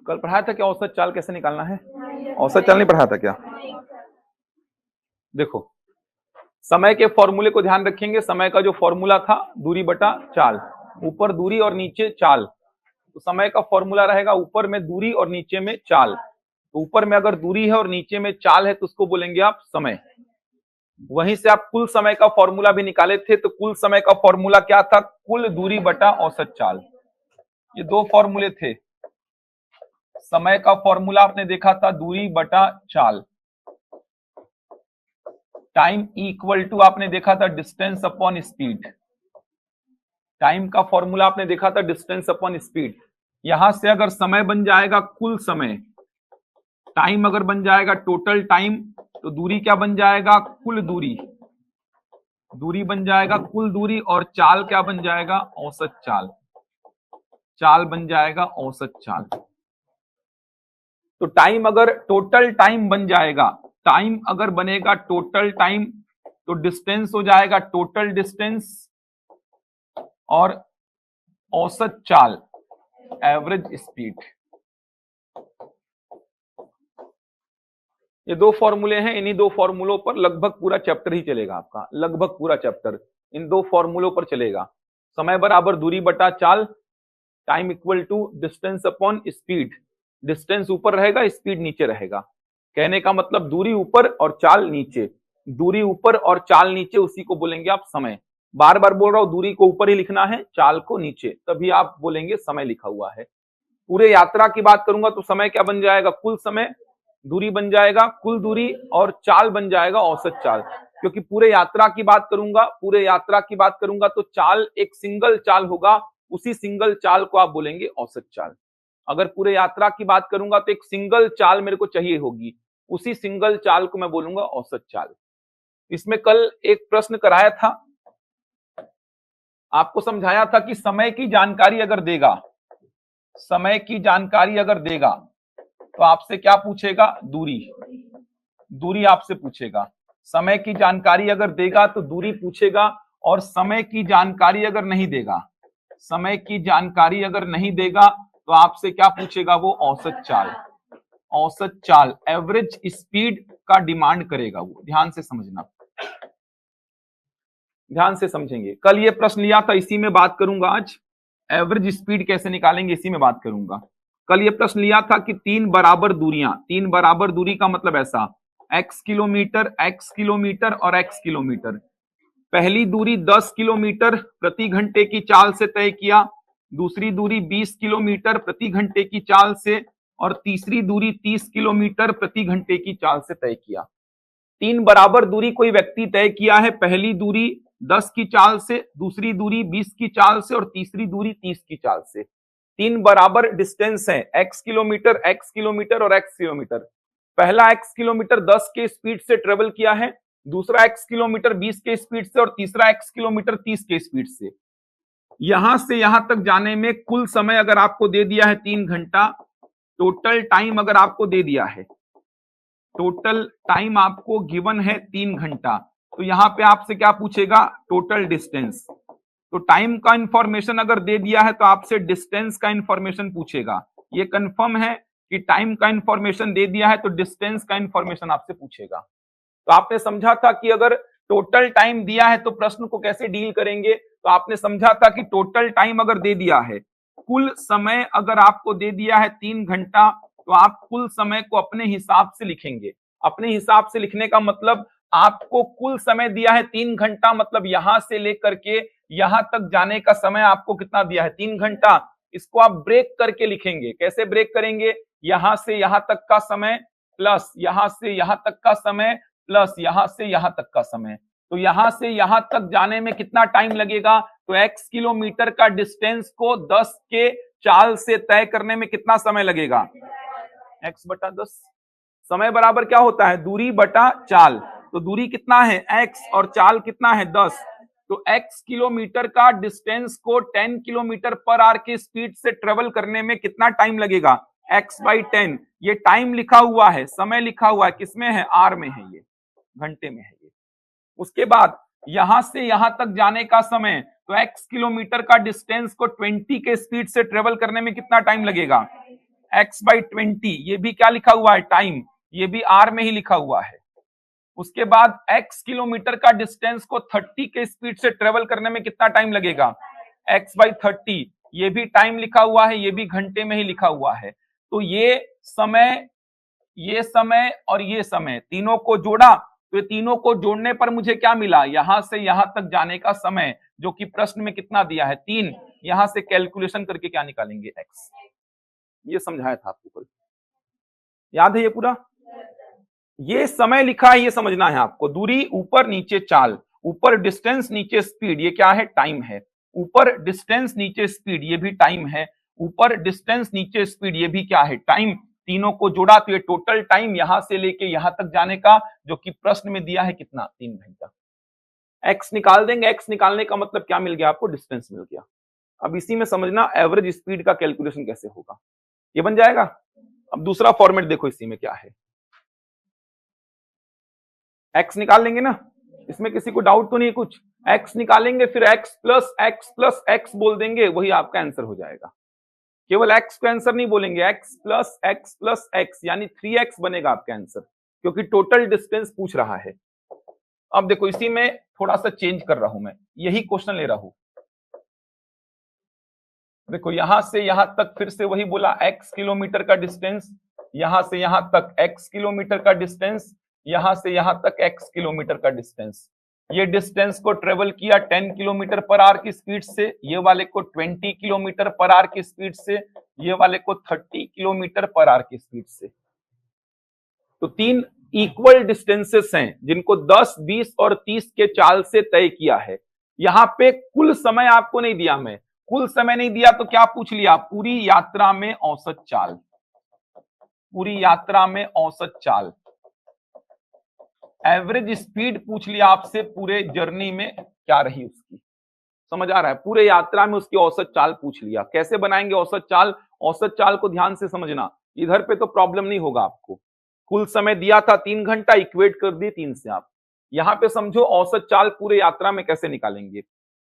कल पढ़ाया था क्या औसत चाल कैसे निकालना है? औसत चाल नहीं पढ़ाया था क्या? देखो, समय के फॉर्मूले को ध्यान रखेंगे। समय का जो फॉर्मूला था दूरी बटा चाल, ऊपर दूरी और नीचे चाल, तो समय का फॉर्मूला रहेगा ऊपर में दूरी और नीचे में चाल। तो ऊपर में अगर दूरी है और नीचे में चाल है तो उसको बोलेंगे आप समय। वहीं से आप कुल समय का फॉर्मूला भी निकाले थे, तो कुल समय का फॉर्मूला क्या था? कुल दूरी बटा औसत चाल। ये दो फॉर्मूले थे। समय का फॉर्मूला आपने देखा था दूरी बटा चाल, टाइम इक्वल टू आपने देखा था डिस्टेंस अपॉन स्पीड। टाइम का फॉर्मूला आपने देखा था डिस्टेंस अपॉन स्पीड। यहां से अगर समय बन जाएगा कुल समय, टाइम अगर बन जाएगा टोटल टाइम, तो दूरी क्या बन जाएगा? कुल दूरी। दूरी बन जाएगा कुल दूरी, और चाल क्या बन जाएगा? औसत चाल। चाल बन जाएगा औसत चाल। तो टाइम अगर टोटल टाइम बन जाएगा, टाइम अगर बनेगा टोटल टाइम, तो डिस्टेंस हो जाएगा टोटल डिस्टेंस, और औसत चाल एवरेज स्पीड। ये दो फॉर्मूले हैं, इन्हीं दो फॉर्मूलों पर लगभग पूरा चैप्टर ही चलेगा आपका, लगभग पूरा चैप्टर इन दो फॉर्मूलों पर चलेगा। समय बराबर दूरी बटा चाल, time equal to distance upon speed. Distance ऊपर रहेगा, स्पीड नीचे रहेगा। कहने का मतलब दूरी ऊपर और चाल नीचे, दूरी ऊपर और चाल नीचे, उसी को बोलेंगे आप समय। बार बार बोल रहा हूं, दूरी को ऊपर ही लिखना है, चाल को नीचे, तभी आप बोलेंगे समय लिखा हुआ है। पूरे यात्रा की बात करूंगा तो समय क्या बन जाएगा? कुल समय, दूरी बन जाएगा कुल दूरी, और चाल बन जाएगा औसत चाल। क्योंकि पूरे यात्रा की बात करूंगा, पूरे यात्रा की बात करूंगा तो चाल एक सिंगल चाल होगा, उसी सिंगल चाल को आप बोलेंगे औसत चाल। अगर पूरे यात्रा की बात करूंगा तो एक सिंगल चाल मेरे को चाहिए होगी, उसी सिंगल चाल को मैं बोलूंगा औसत चाल। इसमें कल एक प्रश्न कराया था, आपको समझाया था कि समय की जानकारी अगर देगा, समय की जानकारी अगर देगा तो आपसे क्या पूछेगा? दूरी। दूरी आपसे पूछेगा। समय की जानकारी अगर देगा तो दूरी पूछेगा, और समय की जानकारी अगर नहीं देगा, समय की जानकारी अगर नहीं देगा तो आपसे क्या पूछेगा? वो औसत चाल। औसत चाल एवरेज स्पीड का डिमांड करेगा वो। ध्यान से समझना, ध्यान से समझेंगे। कल ये प्रश्न लिया था, इसी में बात करूंगा आज। एवरेज स्पीड कैसे निकालेंगे इसी में बात करूंगा। कल ये प्रश्न लिया था कि तीन बराबर दूरियां, तीन बराबर दूरी का मतलब ऐसा, x किलोमीटर, x किलोमीटर और x किलोमीटर। पहली दूरी 10 किलोमीटर प्रति घंटे की चाल से तय किया, दूसरी दूरी 20 किलोमीटर प्रति घंटे की चाल से, और तीसरी दूरी 30 किलोमीटर प्रति घंटे की चाल से तय किया। तीन बराबर दूरी कोई व्यक्ति तय किया है, पहली दूरी 10 की चाल से, दूसरी दूरी 20 की चाल से, और तीसरी दूरी 30 की चाल से। तीन बराबर डिस्टेंस है, x किलोमीटर, x किलोमीटर और x किलोमीटर। पहला x किलोमीटर 10 के स्पीड से ट्रेवल किया है, दूसरा x किलोमीटर 20 के स्पीड से, और तीसरा x किलोमीटर 30 के स्पीड से। यहां से यहां तक जाने में कुल समय अगर आपको दे दिया है 3 घंटा, टोटल टाइम अगर आपको दे दिया है, टोटल टाइम आपको गिवन है 3 घंटा, तो यहां पे आपसे क्या पूछेगा? Total distance. तो टाइम का इंफॉर्मेशन अगर दे दिया है तो आपसे डिस्टेंस का इंफॉर्मेशन पूछेगा। ये कंफर्म है कि टाइम का इंफॉर्मेशन दे दिया है तो डिस्टेंस का इंफॉर्मेशन आपसे पूछेगा। तो आपने समझा था कि अगर टोटल टाइम दिया है तो प्रश्न को कैसे डील करेंगे। तो आपने समझा था कि टोटल टाइम अगर दे दिया है, कुल समय अगर आपको दे दिया है 3 घंटा, तो आप कुल समय को अपने हिसाब से लिखेंगे। अपने हिसाब से लिखने का मतलब, आपको कुल समय दिया है 3 घंटा, मतलब यहां से लेकर के यहां तक जाने का समय आपको कितना दिया है? 3 घंटा। इसको आप ब्रेक करके लिखेंगे। कैसे ब्रेक करेंगे? यहां से यहां तक का समय प्लस यहां से यहां तक का समय प्लस यहां से यहां तक का समय। तो यहां से यहां तक जाने में कितना टाइम लगेगा? तो x किलोमीटर का डिस्टेंस को 10 के चाल से तय करने में कितना समय लगेगा? x बटा 10। समय बराबर क्या होता है? दूरी बटा चाल। तो दूरी कितना है? x, और चाल कितना है? 10। तो x किलोमीटर का डिस्टेंस को 10 किलोमीटर पर आवर की स्पीड से ट्रेवल करने में कितना टाइम लगेगा? x by 10। ये टाइम लिखा हुआ है, समय लिखा हुआ है, किसमें है? आर में है, ये घंटे में है ये। उसके बाद यहां से यहां तक जाने का समय, तो x किलोमीटर का डिस्टेंस को 20 के स्पीड से ट्रेवल करने में कितना टाइम लगेगा? x/20, ये भी क्या लिखा हुआ है टाइम, ये भी r में ही लिखा हुआ है। उसके बाद x किलोमीटर का डिस्टेंस को 30 के स्पीड से ट्रेवल करने में कितना टाइम लगेगा, x/30, ये भी टाइम लिखा हुआ है, ये भी घंटे में ही लिखा हुआ है। तो ये समय और ये समय तीनों को जोड़ा, तो ये तीनों को जोड़ने पर मुझे क्या मिला, यहां से यहां तक जाने का समय जो कि प्रश्न में कितना दिया है 3, यहां से कैलकुलेशन करके क्या निकालेंगे x। ये समझाया था आपको कल, याद है ये पूरा। ये समय लिखा है, ये समझना है आपको। दूरी ऊपर नीचे चाल, ऊपर डिस्टेंस नीचे स्पीड, ये क्या है टाइम है। ऊपर डिस्टेंस नीचे स्पीड, ये भी टाइम है। ऊपर डिस्टेंस नीचे स्पीड, ये भी क्या है टाइम। तीनों को जोड़ा तो ये टोटल टाइम यहां से लेके यहां तक जाने का जो कि प्रश्न में दिया है कितना 3 घंटा। एक्स निकाल देंगे, एक्स निकालने का मतलब क्या मिल गया आपको, डिस्टेंस मिल गया। अब इसी में समझना एवरेज स्पीड का कैलकुलेशन कैसे होगा, ये बन जाएगा। अब दूसरा फॉर्मेट देखो इसी में क्या है, एक्स निकाल लेंगे ना, इसमें किसी को डाउट तो नहीं कुछ। एक्स निकालेंगे फिर एक्स प्लस एक्स बोल देंगे, वही आपका आंसर हो जाएगा। केवल एक्स को आंसर नहीं बोलेंगे, एक्स प्लस एक्स यानी 3x बनेगा आपका आंसर, क्योंकि टोटल डिस्टेंस पूछ रहा है। अब देखो इसी में थोड़ा सा चेंज कर रहा हूं मैं, यही क्वेश्चन ले रहा हूं। देखो यहां से यहां तक फिर से वही बोला, x किलोमीटर का डिस्टेंस, यहां से यहां तक x किलोमीटर का डिस्टेंस, यहां से यहां तक x किलोमीटर का डिस्टेंस। ये डिस्टेंस को ट्रेवल किया 10 किलोमीटर पर आवर की स्पीड से, ये वाले को 20 किलोमीटर पर आवर की स्पीड से, ये वाले को 30 किलोमीटर पर आवर की स्पीड से। तो 3 इक्वल डिस्टेंसेस हैं जिनको 10, 20 और 30 के चाल से तय किया है। यहां पे कुल समय आपको नहीं दिया, मैं कुल समय नहीं दिया तो क्या पूछ लिया, पूरी यात्रा में औसत चाल, पूरी यात्रा में औसत चाल। एवरेज स्पीड पूछ लिया आपसे, पूरे जर्नी में क्या रही उसकी, समझ आ रहा है। पूरे यात्रा में उसकी औसत चाल पूछ लिया। कैसे बनाएंगे औसत चाल, औसत चाल को ध्यान से समझना, इधर पे तो प्रॉब्लम नहीं होगा आपको। कुल समय दिया था 3 घंटा, इक्वेट कर दिए 3 से आप। यहां पे समझो औसत चाल पूरे यात्रा में कैसे निकालेंगे।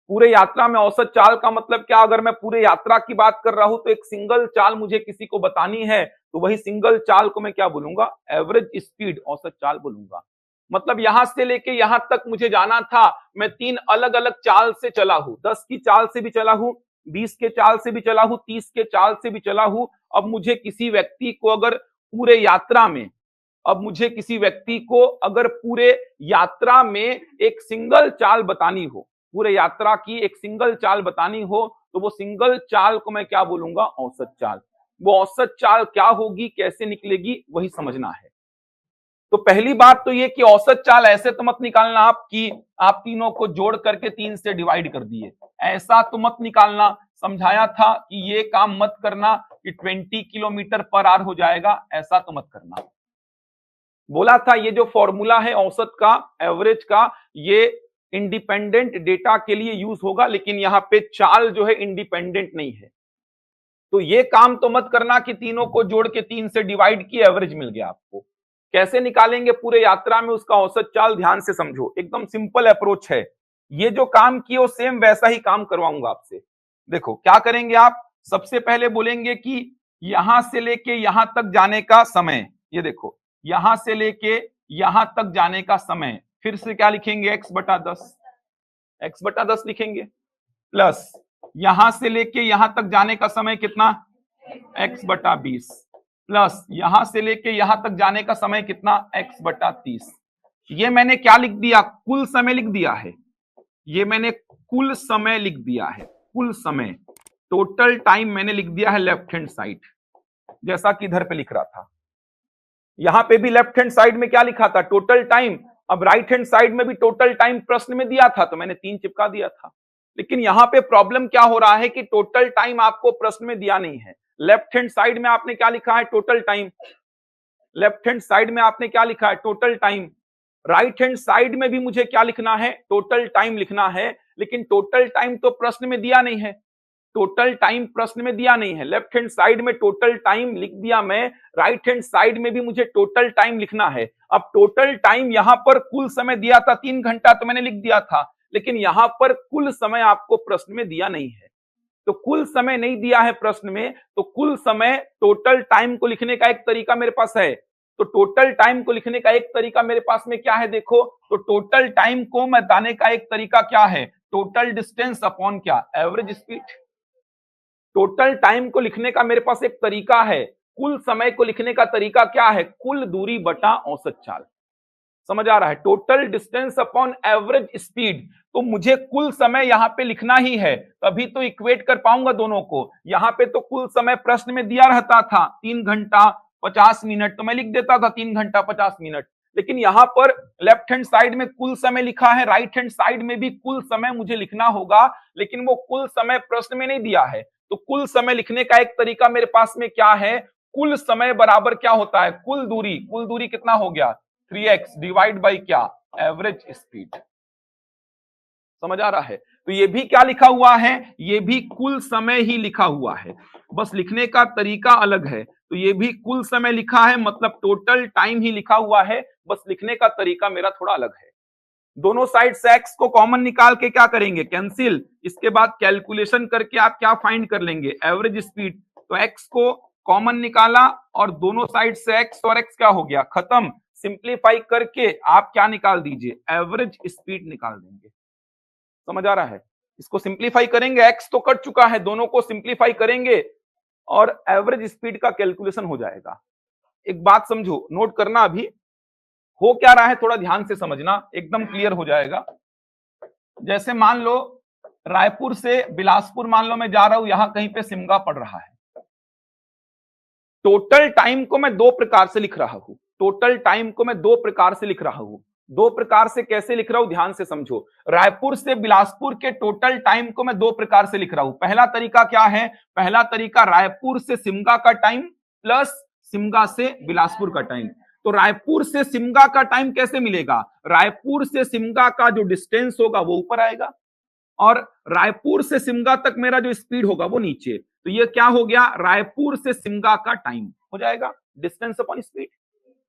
पूरे यात्रा में औसत चाल का मतलब क्या, अगर मैं पूरे यात्रा की बात कर रहा हूं तो एक सिंगल चाल मुझे किसी को बतानी है, तो वही सिंगल चाल को मैं क्या बोलूंगा, एवरेज स्पीड, औसत चाल बोलूंगा। मतलब यहां से लेके यहां तक मुझे जाना था, मैं 3 अलग अलग चाल से चला हूं, 10 की चाल से भी चला हूं, 20 के चाल से भी चला हूं, 30 के चाल से भी चला हूं। अब मुझे किसी व्यक्ति को अगर पूरे यात्रा में, अब मुझे किसी व्यक्ति को अगर पूरे यात्रा में एक सिंगल चाल बतानी हो, पूरे यात्रा की एक सिंगल चाल बतानी हो, तो वो सिंगल चाल को मैं क्या बोलूंगा, औसत चाल। वो औसत चाल क्या होगी, कैसे निकलेगी, वही समझना है। तो पहली बात तो ये कि औसत चाल ऐसे तो मत निकालना आप कि आप तीनों को जोड़ करके 3 से डिवाइड कर दिए, ऐसा तो मत निकालना। समझाया था कि ये काम मत करना कि 20 किलोमीटर पर आवर हो जाएगा, ऐसा तो मत करना। बोला था ये जो फॉर्मूला है औसत का, एवरेज का, ये इंडिपेंडेंट डेटा के लिए यूज होगा, लेकिन यहां पे चाल जो है इंडिपेंडेंट नहीं है। तो ये काम तो मत करना कि तीनों को जोड़ के 3 से डिवाइड किए एवरेज मिल गया आपको। कैसे निकालेंगे पूरे यात्रा में उसका औसत चाल, ध्यान से समझो, एकदम सिंपल अप्रोच है। ये जो काम किए वो सेम वैसा ही काम करवाऊंगा आपसे। देखो क्या करेंगे आप, सबसे पहले बोलेंगे कि यहां से लेके यहां तक जाने का समय, ये देखो यहां से लेके यहां तक जाने का समय, फिर से क्या लिखेंगे, x/10, x/10 लिखेंगे, प्लस यहां से लेके यहां तक जाने का समय कितना, x/20, प्लस यहां से लेके यहां तक जाने का समय कितना, x/30। ये मैंने क्या लिख दिया, कुल समय लिख दिया है, ये मैंने कुल समय लिख दिया है, कुल समय, टोटल टाइम मैंने लिख दिया है लेफ्ट हैंड साइड, जैसा कि इधर पे लिख रहा था। यहां पे भी लेफ्ट हैंड साइड में क्या लिखा था, टोटल टाइम। अब राइट हैंड साइड में भी टोटल टाइम प्रश्न में दिया था, तो मैंने 3 चिपका दिया था। लेकिन यहां पे प्रॉब्लम क्या हो रहा है कि टोटल टाइम आपको प्रश्न में दिया नहीं है। लेफ्ट हैंड साइड में आपने क्या लिखा है, total time. Left hand side में आपने क्या लिखा है, total time. Right hand side में भी मुझे क्या लिखना है, टोटल टाइम लिखना है, लेकिन टोटल टाइम तो प्रश्न में दिया नहीं है। टोटल टाइम प्रश्न में दिया नहीं है। लेफ्ट हैंड साइड में टोटल टाइम लिख दिया मैं, राइट हैंड साइड में भी मुझे टोटल टाइम लिखना है। अब टोटल टाइम यहां पर कुल समय दिया था 3 घंटा, तो मैंने लिख दिया था, लेकिन यहां पर कुल समय आपको प्रश्न में दिया नहीं है। तो कुल समय नहीं दिया है प्रश्न में, तो कुल समय टोटल टाइम को लिखने का एक तरीका मेरे पास है। तो टोटल टाइम को लिखने का एक तरीका मेरे पास में क्या है, देखो, तो टोटल टाइम को बताने का एक तरीका क्या है, टोटल डिस्टेंस अपॉन क्या, एवरेज स्पीड। टोटल टाइम को लिखने का मेरे पास एक तरीका है, कुल समय को लिखने का तरीका क्या है, कुल दूरी बटा औसत चाल। समझ आ रहा है, total distance upon average speed. तो मुझे कुल समय यहां पे लिखना ही है, तभी तो इक्वेट कर पाऊंगा दोनों को। यहां पे तो कुल समय प्रश्न में दिया रहता था 3 घंटा 50 मिनट, तो मैं लिख देता था 3 घंटा 50 मिनट। लेकिन यहां पर लेफ्ट हैंड साइड में कुल समय लिखा है, राइट हैंड साइड में भी कुल समय मुझे लिखना होगा, लेकिन वो कुल समय प्रश्न में नहीं दिया है। तो कुल समय लिखने का एक तरीका मेरे पास में क्या है, कुल समय बराबर क्या होता है, कुल दूरी कितना हो गया, 3x डिवाइड बाई क्या, एवरेज स्पीड। समझ आ रहा है, तो ये भी क्या लिखा हुआ है, ये भी कुल समय ही लिखा हुआ है, बस लिखने का तरीका अलग है। तो ये भी कुल समय लिखा है, मतलब टोटल टाइम ही लिखा हुआ है, बस लिखने का तरीका मेरा थोड़ा अलग है। दोनों साइड से x को कॉमन निकाल के क्या करेंगे, कैंसिल। इसके बाद कैलकुलेशन करके आप क्या फाइंड कर लेंगे, एवरेज स्पीड। तो x को कॉमन निकाला और दोनों साइड से x और x क्या हो गया, खत्म। सिंप्लीफाई करके आप क्या निकाल दीजिए, एवरेज स्पीड निकाल देंगे। समझ आ रहा है, इसको सिंप्लीफाई करेंगे, x तो कट चुका है, दोनों को सिंप्लीफाई करेंगे और एवरेज स्पीड का कैलकुलेशन हो जाएगा। एक बात समझो, नोट करना, अभी हो क्या रहा है थोड़ा ध्यान से समझना, एकदम क्लियर हो जाएगा। जैसे मान लो रायपुर से बिलासपुर मान लो मैं जा रहा हूं, यहां कहीं पे सिमगा पड़ रहा है। टोटल टाइम को मैं दो प्रकार से लिख रहा हूं, टोटल टाइम को मैं दो प्रकार से लिख रहा हूं। दो प्रकार से कैसे लिख रहा हूं, ध्यान से समझो। रायपुर से बिलासपुर के टोटल टाइम को मैं दो प्रकार से लिख रहा हूं। पहला तरीका क्या है, पहला तरीका रायपुर से सिमगा का टाइम प्लस सिमगा से बिलासपुर का टाइम। तो रायपुर से सिमगा का टाइम कैसे मिलेगा, रायपुर से सिमगा का जो डिस्टेंस होगा वो ऊपर आएगा और रायपुर से सिमगा तक मेरा जो स्पीड होगा वो नीचे। तो ये क्या हो गया, रायपुर से सिमगा का टाइम हो जाएगा, distance upon speed.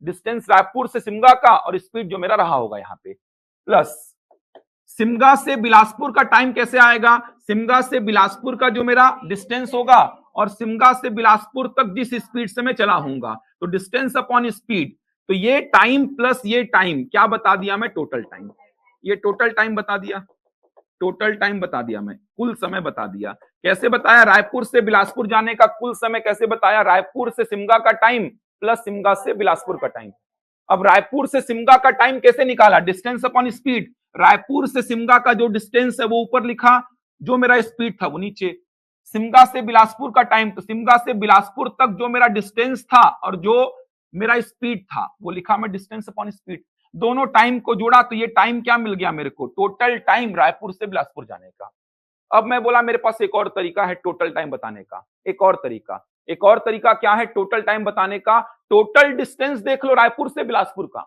Distance Raipur से सिमगा का और स्पीड जो मेरा रहा होगा यहां पे, प्लस सिमगा से बिलासपुर का टाइम कैसे आएगा, सिमगा से बिलासपुर का जो मेरा डिस्टेंस होगा और सिमगा से बिलासपुर तक जिस स्पीड से मैं चला हूंगा, तो डिस्टेंस अपॉन स्पीड। तो ये टाइम प्लस ये टाइम क्या बता दिया मैं, टोटल टाइम। ये टोटल टाइम बता दिया, टोटल टाइम बता दिया मैं, कुल समय बता दिया। कैसे बताया, रायपुर से बिलासपुर जाने का कुल समय कैसे बताया, रायपुर से सिमगा का टाइम प्लस सिमगा से बिलासपुर का टाइम। अब रायपुर से सिमगा का टाइम कैसे निकाला, डिस्टेंस अपॉन स्पीड। रायपुर से सिमगा का जो डिस्टेंस है वो ऊपर लिखा, जो मेरा स्पीड था वो नीचे। सिमगा से बिलासपुर का टाइम, तो सिमगा से बिलासपुर तक जो मेरा डिस्टेंस था और जो मेरा स्पीड था वो लिखा मैं, डिस्टेंस अपॉन स्पीड। दोनों टाइम को जोड़ा तो ये टाइम क्या मिल गया मेरे को, टोटल टाइम रायपुर से बिलासपुर जाने का। अब मैं बोला मेरे पास एक और तरीका है टोटल टाइम बताने का, एक और तरीका क्या है टोटल टाइम बताने का, टोटल डिस्टेंस देख लो रायपुर से बिलासपुर का,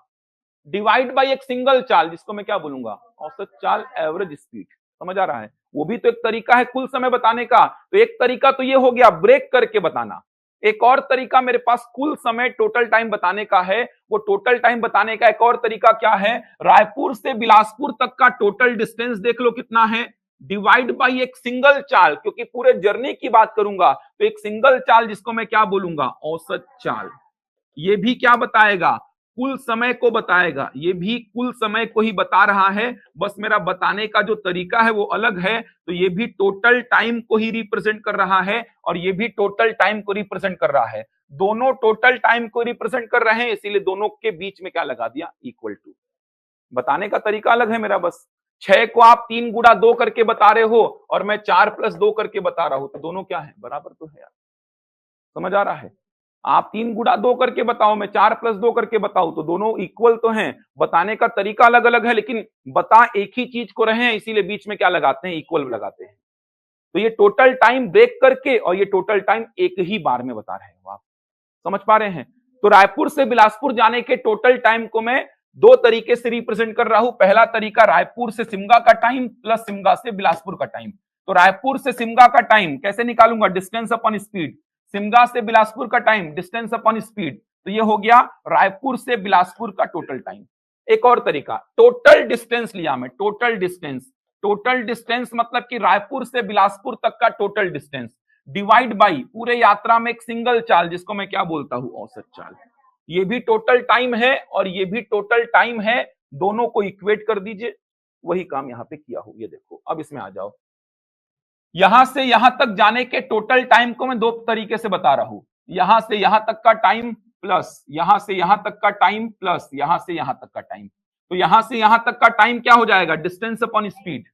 डिवाइड बाय एक सिंगल चाल जिसको मैं क्या बोलूंगा, औसत चाल, एवरेज स्पीड। समझ आ रहा है, वो भी तो एक तरीका है कुल समय बताने का। तो एक तरीका तो ये हो गया ब्रेक करके बताना, एक और तरीका मेरे पास कुल समय टोटल टाइम बताने का है। वो टोटल टाइम बताने का एक और तरीका क्या है, रायपुर से बिलासपुर तक का टोटल डिस्टेंस देख लो कितना है, डिवाइड बाई एक सिंगल चाल, क्योंकि पूरे जर्नी की बात करूंगा तो एक सिंगल चाल जिसको मैं क्या बोलूंगा, औसत चाल। ये भी क्या बताएगा, कुल समय को बताएगा, ये भी कुल समय को ही बता रहा है, बस मेरा बताने का जो तरीका है वो अलग है। तो ये भी टोटल टाइम को ही रिप्रेजेंट कर रहा है और ये भी टोटल टाइम को रिप्रेजेंट कर रहा है। दोनों टोटल टाइम को रिप्रेजेंट कर रहे हैं, इसीलिए दोनों के बीच में क्या लगा दिया, इक्वल टू। बताने का तरीका अलग है मेरा, बस 6 को आप 3 गुणा 2 करके बता रहे हो और मैं 4 प्लस 2 करके बता रहा हूं, तो दोनों क्या है, बराबर तो है यार। समझ आ रहा है, आप 3 गुणा 2 करके बताओ, मैं 4 प्लस 2 करके बताऊं, तो दोनों इक्वल तो हैं। बताने का तरीका अलग अलग है, लेकिन बता एक ही चीज को रहे हैं, इसीलिए बीच में क्या लगाते हैं, इक्वल लगाते हैं। तो ये टोटल टाइम ब्रेक करके और ये टोटल टाइम एक ही बार में बता रहे हो आप, समझ पा रहे हैं। तो रायपुर से बिलासपुर जाने के टोटल टाइम को मैं दो तरीके से रिप्रेजेंट कर रहा हूं। पहला तरीका रायपुर से सिमगा का टाइम प्लस सिमगा से बिलासपुर का टाइम। तो रायपुर से सिमगा का टाइम कैसे निकालूंगा, डिस्टेंस अपॉन स्पीड। सिमगा से बिलासपुर का टाइम, डिस्टेंस अपॉन स्पीड। तो ये हो गया रायपुर से बिलासपुर का टोटल टाइम। एक और तरीका, टोटल डिस्टेंस लिया मैं, टोटल डिस्टेंस। टोटल डिस्टेंस मतलब कि रायपुर से बिलासपुर तक का टोटल डिस्टेंस डिवाइड बाई पूरे यात्रा में एक सिंगल चाल, जिसको मैं क्या बोलता हूं, औसत चाल। ये भी टोटल टाइम है और ये भी टोटल टाइम है, दोनों को इक्वेट कर दीजिए। वही काम यहां पे किया हो, ये देखो। अब इसमें आ जाओ, यहां से यहां तक जाने के टोटल टाइम को मैं दो तरीके से बता रहा हूं, यहां से यहां तक का टाइम प्लस यहां से यहां तक का टाइम प्लस यहां से यहां तक का टाइम। तो यहां से यहां तक का टाइम क्या हो जाएगा, डिस्टेंस अपॉन स्पीड।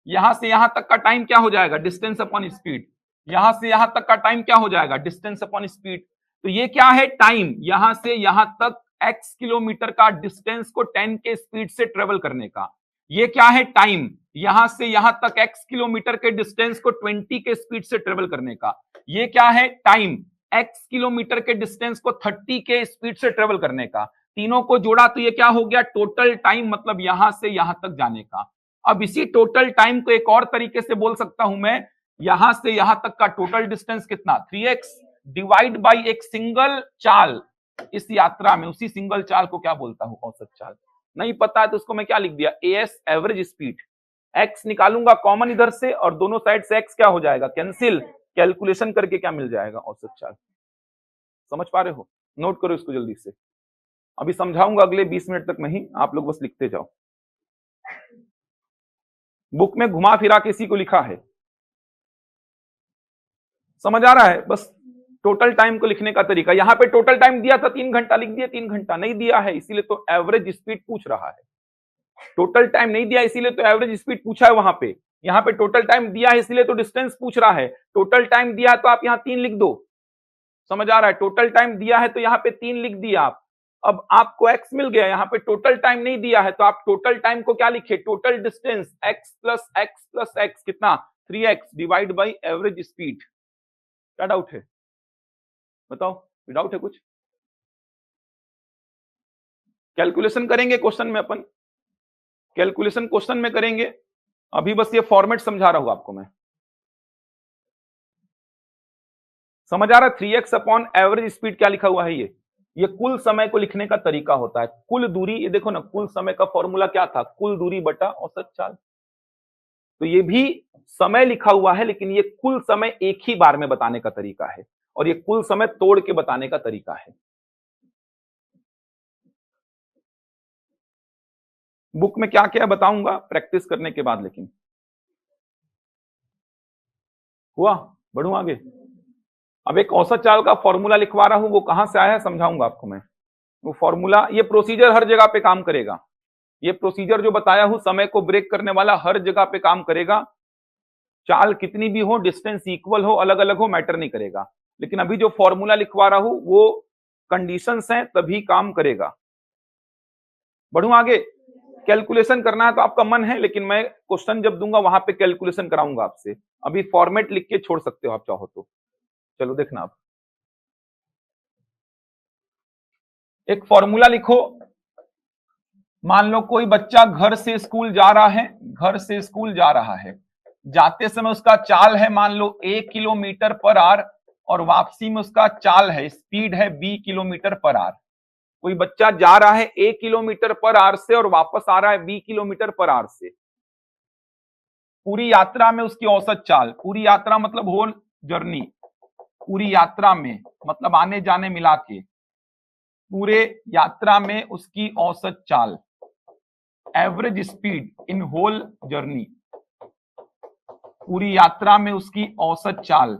यहां से यहां तक का टाइम क्या हो जाएगा, डिस्टेंस अपॉन स्पीड। यहां से यहां तक का टाइम क्या हो जाएगा, डिस्टेंस अपॉन स्पीड। तो ये क्या है, टाइम, यहां से यहां तक x किलोमीटर का डिस्टेंस को 10 के स्पीड से ट्रेवल करने का। ये क्या है, टाइम, यहां से यहां तक x किलोमीटर के डिस्टेंस को 20 के स्पीड से ट्रेवल करने का। ये क्या है, टाइम, x किलोमीटर के डिस्टेंस को 30 के स्पीड से ट्रेवल करने का। तीनों को जोड़ा तो ये क्या हो गया, टोटल टाइम, मतलब यहां से यहां तक जाने का। अब इसी टोटल टाइम को एक और तरीके से बोल सकता हूं मैं, यहां से यहां तक का टोटल डिस्टेंस कितना, 3x डिवाइड बाई एक सिंगल चाल इस यात्रा में, उसी सिंगल चाल को क्या बोलता हूं, औसत चाल। नहीं पता है तो उसको मैं क्या लिख दिया, एस एवरेज स्पीड। x निकालूंगा कॉमन इधर से और दोनों साइड से x क्या हो जाएगा, कैंसिल, कैलकुलेशन करके क्या मिल जाएगा, औसत चाल। समझ पा रहे हो, नोट करो इसको जल्दी से। अभी समझाऊंगा अगले 20 मिनट तक नहीं, आप लोग बस लिखते जाओ। बुक में घुमा फिरा के इसी को लिखा है, समझ आ रहा है। बस टोटल टाइम को लिखने का तरीका, यहां पे टोटल टाइम दिया था 3 घंटा, लिख दिया 3 घंटा, नहीं दिया है इसीलिए तो एवरेज स्पीड पूछ रहा है। टोटल टाइम नहीं दिया इसीलिए तो एवरेज स्पीड पूछा है वहां पे। यहां पे टोटल टाइम दिया है इसलिए तो डिस्टेंस पूछ रहा है। टोटल टाइम दिया है तो आप यहां 3 लिख दो, समझ आ रहा है। टोटल टाइम दिया है तो यहां पे 3 लिख दिया आप। अब आपको x मिल गया, यहां पे टोटल टाइम नहीं दिया है तो आप टोटल टाइम को क्या लिखे, total distance x plus x plus x कितना, 3x divide by average speed. क्या डाउट है बताओ, डाउट है कुछ? कैलकुलेशन करेंगे क्वेश्चन में, अपन कैलकुलेशन क्वेश्चन में करेंगे। अभी बस ये फॉर्मेट समझा रहा हूं आपको मैं, समझ आ रहा है। 3x अपॉन एवरेज स्पीड क्या लिखा हुआ है, ये कुल समय को लिखने का तरीका होता है। कुल दूरी, ये देखो ना, कुल समय का फॉर्मूला क्या था, कुल दूरी बटा औसत चाल। तो ये भी समय लिखा हुआ है लेकिन ये कुल समय एक ही बार में बताने का तरीका है और ये कुल समय तोड़ के बताने का तरीका है। बुक में क्या क्या बताऊंगा प्रैक्टिस करने के बाद, लेकिन हुआ, बढ़ू आगे। अब एक औसत चाल का फॉर्मूला लिखवा रहा हूं, वो कहां से आया है समझाऊंगा आपको मैं। वो फॉर्मूला, ये प्रोसीजर हर जगह पे काम करेगा। ये प्रोसीजर जो बताया हूं समय को ब्रेक करने वाला, हर जगह पे काम करेगा। चाल कितनी भी हो, डिस्टेंस इक्वल हो, अलग अलग हो, मैटर नहीं करेगा। लेकिन अभी जो फॉर्मूला लिखवा रहा हूं वो कंडीशंस हैं तभी काम करेगा। बढ़ू आगे। कैलकुलेशन करना है तो आपका मन है, लेकिन मैं क्वेश्चन जब दूंगा वहां पे कैलकुलेशन कराऊंगा आपसे। अभी फॉर्मेट लिख के छोड़ सकते हो आप चाहो तो। चलो देखना आप, एक फॉर्मूला लिखो। मान लो कोई बच्चा घर से स्कूल जा रहा है, घर से स्कूल जा रहा है, जाते समय उसका चाल है मान लो 1 किलोमीटर पर आवर और वापसी में उसका चाल है, स्पीड है 20 किलोमीटर पर आवर। कोई बच्चा जा रहा है 1 किलोमीटर पर आवर से और वापस आ रहा है 20 किलोमीटर पर आवर से। पूरी यात्रा में उसकी औसत चाल, पूरी यात्रा मतलब होल जर्नी, पूरी यात्रा में मतलब आने जाने मिला के, पूरे यात्रा में उसकी औसत चाल, average speed in whole journey, पूरी यात्रा में उसकी औसत चाल,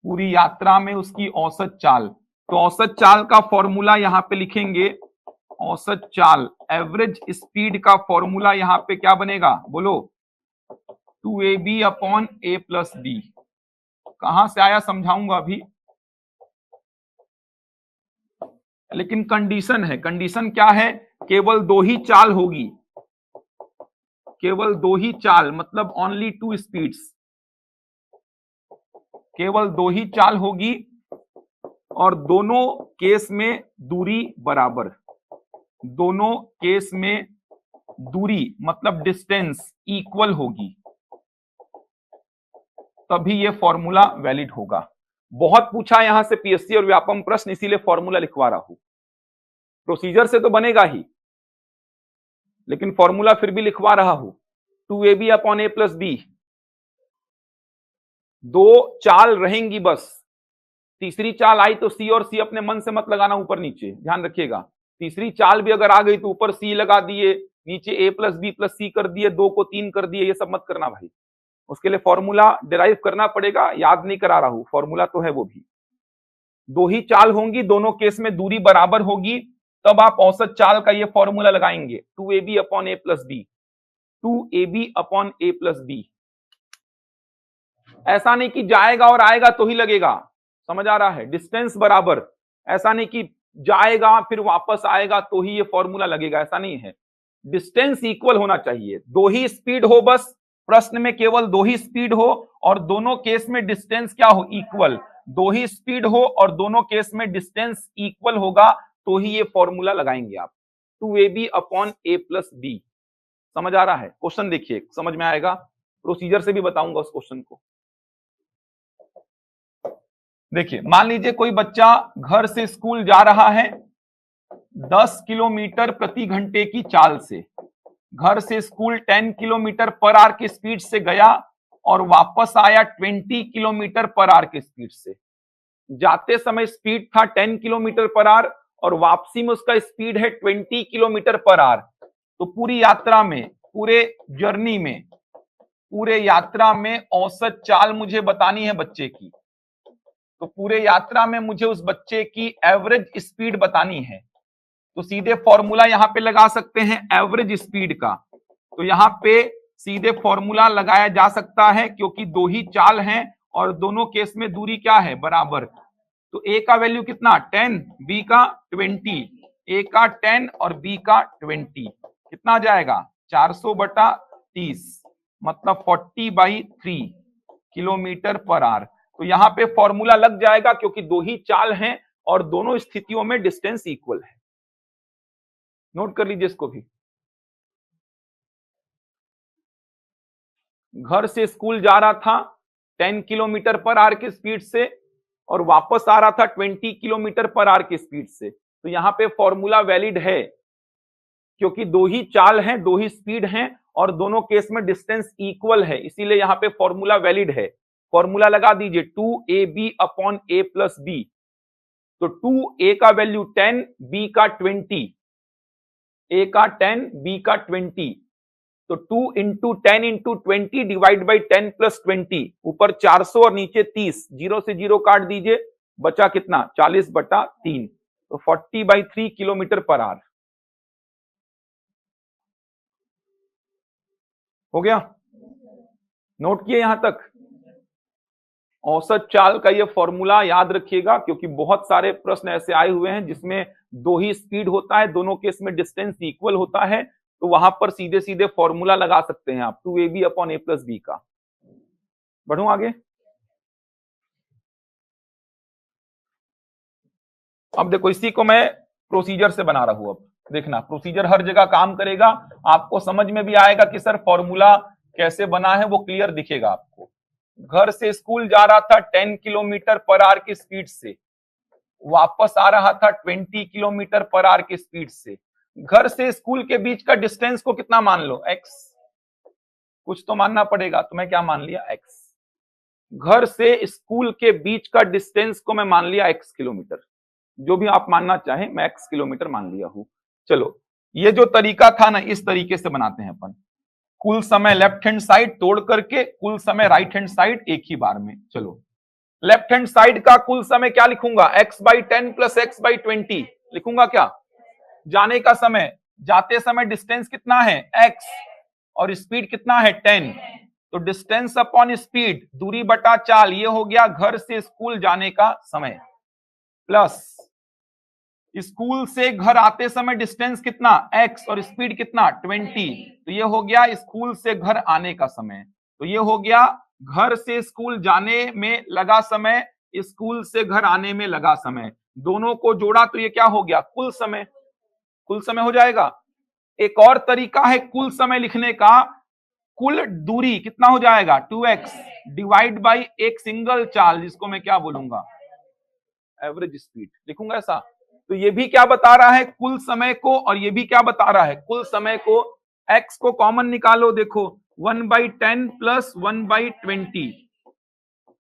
पूरी यात्रा में उसकी औसत चाल। तो औसत चाल का फॉर्मूला यहां पे लिखेंगे, औसत चाल, एवरेज स्पीड का फॉर्मूला यहां पे क्या बनेगा बोलो, 2ab upon a plus b। कहां से आया समझाऊंगा अभी, लेकिन कंडीशन है। कंडीशन क्या है, केवल 2 ही चाल होगी, केवल 2 ही चाल मतलब ओनली 2 स्पीड्स, केवल 2 ही चाल होगी और दोनों केस में दूरी बराबर, दोनों केस में दूरी मतलब डिस्टेंस इक्वल होगी, तभी ये फॉर्मूला वैलिड होगा। बहुत पूछा यहां से पीएससी और व्यापम प्रश्न, इसीलिए फॉर्मूला लिखवा रहा हूं। प्रोसीजर से तो बनेगा ही, लेकिन फॉर्मूला फिर भी लिखवा रहा हूं, 2ab upon a plus B. दो चाल रहेंगी बस, तीसरी चाल आई तो सी और सी अपने मन से मत लगाना ऊपर नीचे, ध्यान रखिएगा। तीसरी चाल भी अगर आ गई तो ऊपर सी लगा दिए, नीचे ए प्लस बी प्लस सी कर दिए, 2 को 3 कर दिए, ये सब मत करना भाई। उसके लिए फॉर्मूला डिराइव करना पड़ेगा, याद नहीं करा रहा हूं, फॉर्मूला तो है वो भी। दो ही चाल होंगी, दोनों केस में दूरी बराबर होगी, तब आप औसत चाल का ये फॉर्मूला लगाएंगे, 2ab अपॉन ए प्लस बी, 2ab अपॉन ए प्लस बी। ऐसा नहीं कि जाएगा और आएगा तो ही लगेगा, समझ आ रहा है, डिस्टेंस बराबर। ऐसा नहीं कि जाएगा फिर वापस आएगा तो ही ये फॉर्मूला लगेगा, ऐसा नहीं है। डिस्टेंस इक्वल होना चाहिए, दो ही स्पीड हो बस, प्रश्न में केवल दो ही स्पीड हो और दोनों केस में डिस्टेंस क्या हो, इक्वल। दो ही स्पीड हो और दोनों केस में डिस्टेंस इक्वल होगा तो ही ये फॉर्मूला लगाएंगे आप, 2ab अपॉन ए प्लस बी। समझ आ रहा है? क्वेश्चन देखिए, समझ में आएगा, प्रोसीजर से भी बताऊंगा उस क्वेश्चन को। देखिए, मान लीजिए कोई बच्चा घर से स्कूल जा रहा है 10 किलोमीटर प्रति घंटे की चाल से। घर से स्कूल 10 किलोमीटर पर आवर की स्पीड से गया और वापस आया 20 किलोमीटर पर आवर की स्पीड से। जाते समय स्पीड था 10 किलोमीटर पर आवर और वापसी में उसका स्पीड है 20 किलोमीटर पर आवर। तो पूरी यात्रा में, पूरे जर्नी में, पूरे यात्रा में औसत चाल मुझे बतानी है बच्चे की। तो पूरे यात्रा में मुझे उस बच्चे की एवरेज स्पीड बतानी है, तो सीधे फॉर्मूला यहां पे लगा सकते हैं एवरेज स्पीड का। तो यहां पे सीधे फॉर्मूला लगाया जा सकता है क्योंकि दो ही चाल हैं और दोनों केस में दूरी क्या है, बराबर। तो ए का वैल्यू कितना, 10, बी का 20, ए का 10 और बी का 20, कितना जाएगा 400/30, मतलब 40/3 किलोमीटर पर आवर। तो यहां पे फॉर्मूला लग जाएगा क्योंकि दो ही चाल हैं और दोनों स्थितियों में डिस्टेंस इक्वल है। नोट कर लीजिए इसको भी। घर से स्कूल जा रहा था 10 किलोमीटर पर आवर की स्पीड से और वापस आ रहा था 20 किलोमीटर पर आवर की स्पीड से। तो यहां पे फॉर्मूला वैलिड है क्योंकि दो ही चाल हैं, दो ही स्पीड हैं और दोनों केस में डिस्टेंस इक्वल है, इसीलिए यहां पे फॉर्मूला वैलिड है। फॉर्मूला लगा दीजिए 2ab अपॉन ए प्लस बी। तो 2a का वैल्यू 10, b का 20, a का 10, b का 20, तो 2 into 10 into 20 divide by 10 plus 20, ऊपर 400 और नीचे 30, 0 से 0 काट दीजिए, बचा कितना 40/3, तो 40/3 किलोमीटर पर आवर हो गया। नोट किए यहां तक? औसत चाल का ये फॉर्मूला याद रखिएगा क्योंकि बहुत सारे प्रश्न ऐसे आए हुए हैं जिसमें दो ही स्पीड होता है, दोनों केस में डिस्टेंस इक्वल होता है, तो वहां पर सीधे सीधे फॉर्मूला लगा सकते हैं आप 2ab अपॉन ए प्लस बी का। बढ़ूं आगे? अब देखो, इसी को मैं प्रोसीजर से बना रहा हूं। अब देखना, प्रोसीजर हर जगह काम करेगा, आपको समझ में भी आएगा कि सर फॉर्मूला कैसे बना है, वो क्लियर दिखेगा आपको। घर से स्कूल जा रहा था 10 किलोमीटर पर आवर की स्पीड से, वापस आ रहा था 20 किलोमीटर पर आवर की स्पीड से। घर से स्कूल के बीच का डिस्टेंस को कितना मान लो, x। कुछ तो मानना पड़ेगा, तो मैं क्या मान लिया, x। घर से स्कूल के बीच का डिस्टेंस को मैं मान लिया x किलोमीटर, जो भी आप मानना चाहें, मैं x किलोमीटर मान लिया हूं। चलो, ये जो तरीका था ना, इस तरीके से बनाते हैं अपन, कुल समय लेफ्ट हैंड साइड तोड़ करके कुल समय राइट हैंड साइड एक ही बार में। चलो, लेफ्ट हैंड साइड का कुल समय क्या लिखूंगा, x/10 प्लस x/20 लिखूंगा क्या। जाने का समय, जाते समय डिस्टेंस कितना है x और स्पीड कितना है 10, तो डिस्टेंस अपॉन स्पीड, दूरी बटा चाल, ये हो गया घर से स्कूल जाने का समय, प्लस स्कूल से घर आते समय डिस्टेंस कितना x और स्पीड कितना 20, तो ये हो गया स्कूल से घर आने का समय। तो ये हो गया घर से स्कूल जाने में लगा समय, स्कूल से घर आने में लगा समय, दोनों को जोड़ा तो ये क्या हो गया, कुल समय। कुल समय हो जाएगा। एक और तरीका है कुल समय लिखने का, कुल दूरी कितना हो जाएगा 2x डिवाइड बाई एक सिंगल चाल, जिसको मैं क्या बोलूंगा, एवरेज स्पीड लिखूंगा ऐसा। तो ये भी क्या बता रहा है, कुल समय को, और ये भी क्या बता रहा है, कुल समय को x को कॉमन निकालो, देखो 1/10 plus 1/20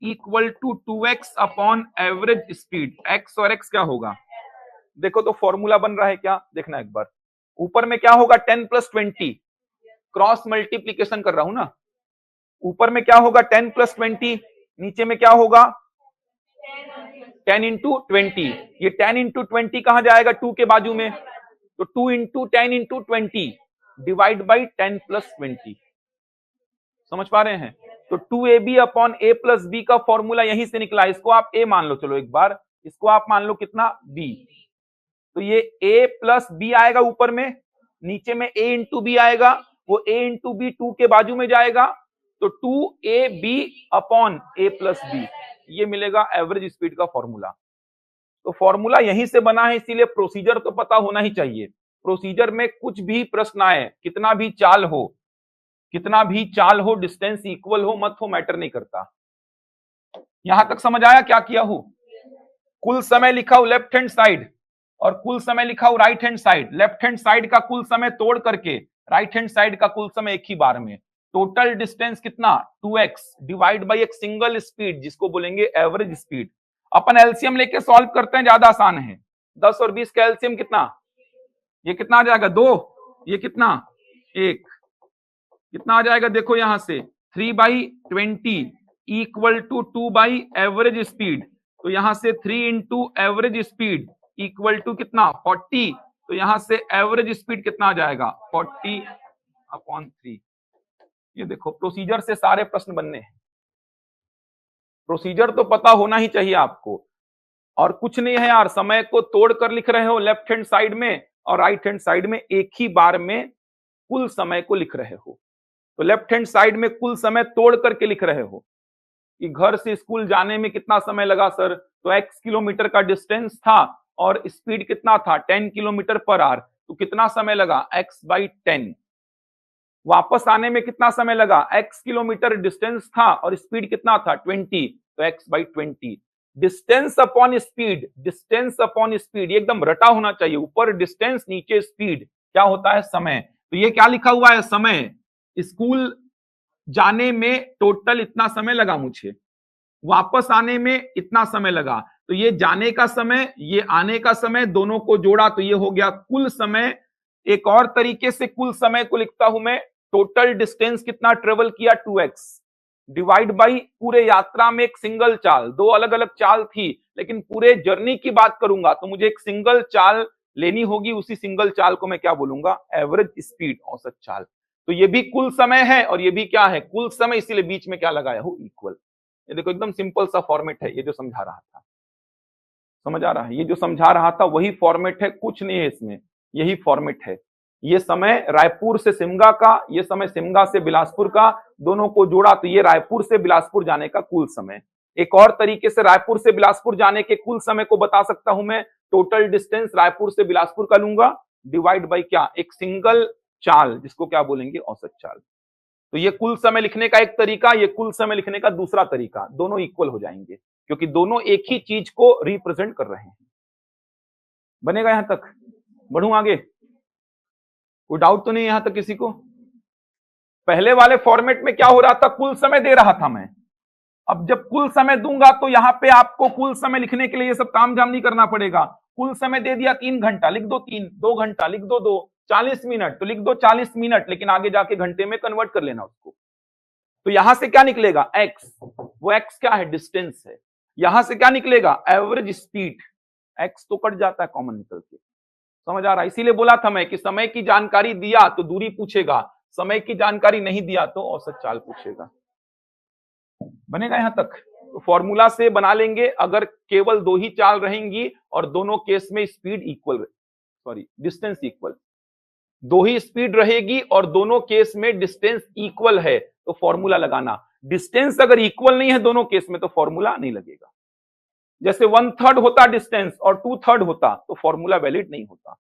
equal to 2x upon average speed. x और x क्या होगा, देखो तो फॉर्मूला बन रहा है क्या, देखना एक बार। ऊपर में क्या होगा 10 प्लस 20, क्रॉस मल्टीप्लीकेशन कर रहा हूं ना। ऊपर में क्या होगा 10 प्लस 20, नीचे में क्या होगा 10 इंटू 20। ये 10 इंटू 20 कहां जाएगा 2 के बाजू में, तो 2 into 10 into 20 divide by 10 plus 20। समझ पा रहे हैं, तो 2ab upon a plus B का फॉर्मूला यहीं से निकला। इसको आप a मान लो, चलो एक बार इसको आप मान लो कितना b, तो ये a प्लस बी आएगा ऊपर में, नीचे में a इंटू बी आएगा, वो a इंटू बी 2 के बाजू में जाएगा, तो 2ab upon a plus B, ये मिलेगा एवरेज स्पीड का फॉर्मूला। तो फॉर्मूला यहीं से बना है, इसीलिए प्रोसीजर तो पता होना ही चाहिए। प्रोसीजर में कुछ भी प्रश्न आए, कितना भी चाल हो, कितना भी चाल हो, डिस्टेंस इक्वल हो मत हो, मैटर नहीं करता। यहां तक समझ आया क्या किया हूं, कुल समय लिखा हूं लेफ्ट हैंड साइड और कुल समय लिखा हूं right hand side. Left hand side का कुल समय तोड़ करके राइट हैंड साइड का कुल समय एक ही बार में। टोटल डिस्टेंस कितना 2x डिवाइड बाई एक सिंगल स्पीड जिसको बोलेंगे एवरेज स्पीड। अपन एलसीएम लेके सॉल्व करते हैं, ज्यादा आसान है। 10 और 20 का एलसीएम कितना, ये कितना आ जाएगा 2, ये कितना 1, कितना आ जाएगा देखो यहां से 3/20 इक्वल टू 2 एवरेज स्पीड, तो यहां से 3 into average speed equal to कितना 40, तो यहां से एवरेज स्पीड कितना आ जाएगा 40/3। ये देखो प्रोसीजर से सारे प्रश्न बनने हैं, प्रोसीजर तो पता होना ही चाहिए आपको। और कुछ नहीं है यार, समय को तोड़ कर लिख रहे हो लेफ्ट हैंड साइड में और राइट हैंड साइड में, एक ही बार में कुल समय को लिख रहे हो। तो लेफ्ट हैंड साइड में कुल समय तोड़ करके लिख रहे हो कि घर से स्कूल जाने में कितना समय लगा सर, तो x किलोमीटर का डिस्टेंस था और स्पीड कितना था 10 किलोमीटर पर आवर, तो कितना समय लगा x/10। वापस आने में कितना समय लगा, x किलोमीटर डिस्टेंस था और स्पीड कितना था 20, तो x/20। Distance upon speed, distance upon speed ये एकदम रटा होना चाहिए, ऊपर डिस्टेंस नीचे स्पीड, क्या होता है समय। तो ये क्या लिखा हुआ है समय, स्कूल जाने में टोटल इतना समय लगा मुझे, वापस आने में इतना समय लगा, तो ये जाने का समय ये आने का समय दोनों को जोड़ा तो ये हो गया कुल समय। एक और तरीके से कुल समय को लिखता हूं मैं, टोटल डिस्टेंस कितना ट्रेवल किया 2x डिवाइड बाई पूरे यात्रा में एक सिंगल चाल, दो अलग अलग चाल थी लेकिन पूरे जर्नी की बात करूंगा तो मुझे एक सिंगल चाल लेनी होगी, उसी सिंगल चाल को मैं क्या बोलूंगा एवरेज स्पीड, औसत चाल। तो ये भी कुल समय है और ये भी क्या है कुल समय, इसीलिए बीच में क्या लगाया हो इक्वल। ये देखो एकदम सिंपल सा फॉर्मेट है, ये जो समझा रहा था समझ आ रहा है, ये जो समझा रहा था वही फॉर्मेट है, कुछ नहीं है इसमें, यही फॉर्मेट है। ये समय रायपुर से सिमगा का, ये समय सिमगा से बिलासपुर का, दोनों को जोड़ा तो ये रायपुर से बिलासपुर जाने का कुल समय। एक और तरीके से रायपुर से बिलासपुर जाने के कुल समय को बता सकता हूं मैं, टोटल डिस्टेंस रायपुर से बिलासपुर का लूंगा डिवाइड बाई क्या एक सिंगल चाल जिसको क्या बोलेंगे औसत चाल। तो ये कुल समय लिखने का एक तरीका, ये कुल समय लिखने का दूसरा तरीका, दोनों इक्वल हो जाएंगे क्योंकि दोनों एक ही चीज को रिप्रेजेंट कर रहे हैं। बनेगा यहां तक, बढ़ूं आगे, कोई डाउट तो नहीं यहां तक किसी को। पहले वाले फॉर्मेट में क्या हो रहा था, कुल समय दे रहा था मैं, अब जब कुल समय दूंगा तो यहां पे आपको कुल समय लिखने के लिए ये सब तामझाम नहीं करना पड़ेगा। कुल समय दे दिया 3 घंटा, लिख दो 3, 2 घंटा लिख दो 2, 40 मिनट तो लिख दो 40 मिनट, लेकिन आगे जाके घंटे में कन्वर्ट कर लेना उसको। तो यहां से क्या निकलेगा x, वो x क्या है डिस्टेंस है, यहां से क्या निकलेगा एवरेज स्पीड, x तो कट जाता है कॉमन निकल के, समझ आ रहा है। इसीलिए बोला था मैं कि समय की जानकारी दिया तो दूरी पूछेगा, समय की जानकारी नहीं दिया तो औसत चाल पूछेगा। बनेगा यहां तक, तो फॉर्मूला से बना लेंगे अगर केवल 2 ही चाल रहेंगी और दोनों केस में speed equal, sorry distance equal, 2 ही स्पीड रहेगी और दोनों केस में डिस्टेंस इक्वल है तो फॉर्मूला लगाना। डिस्टेंस अगर इक्वल नहीं है दोनों केस में तो फॉर्मूला नहीं लगेगा। जैसे 1/3 होता डिस्टेंस और 2/3 होता तो फॉर्मूला वैलिड नहीं होता।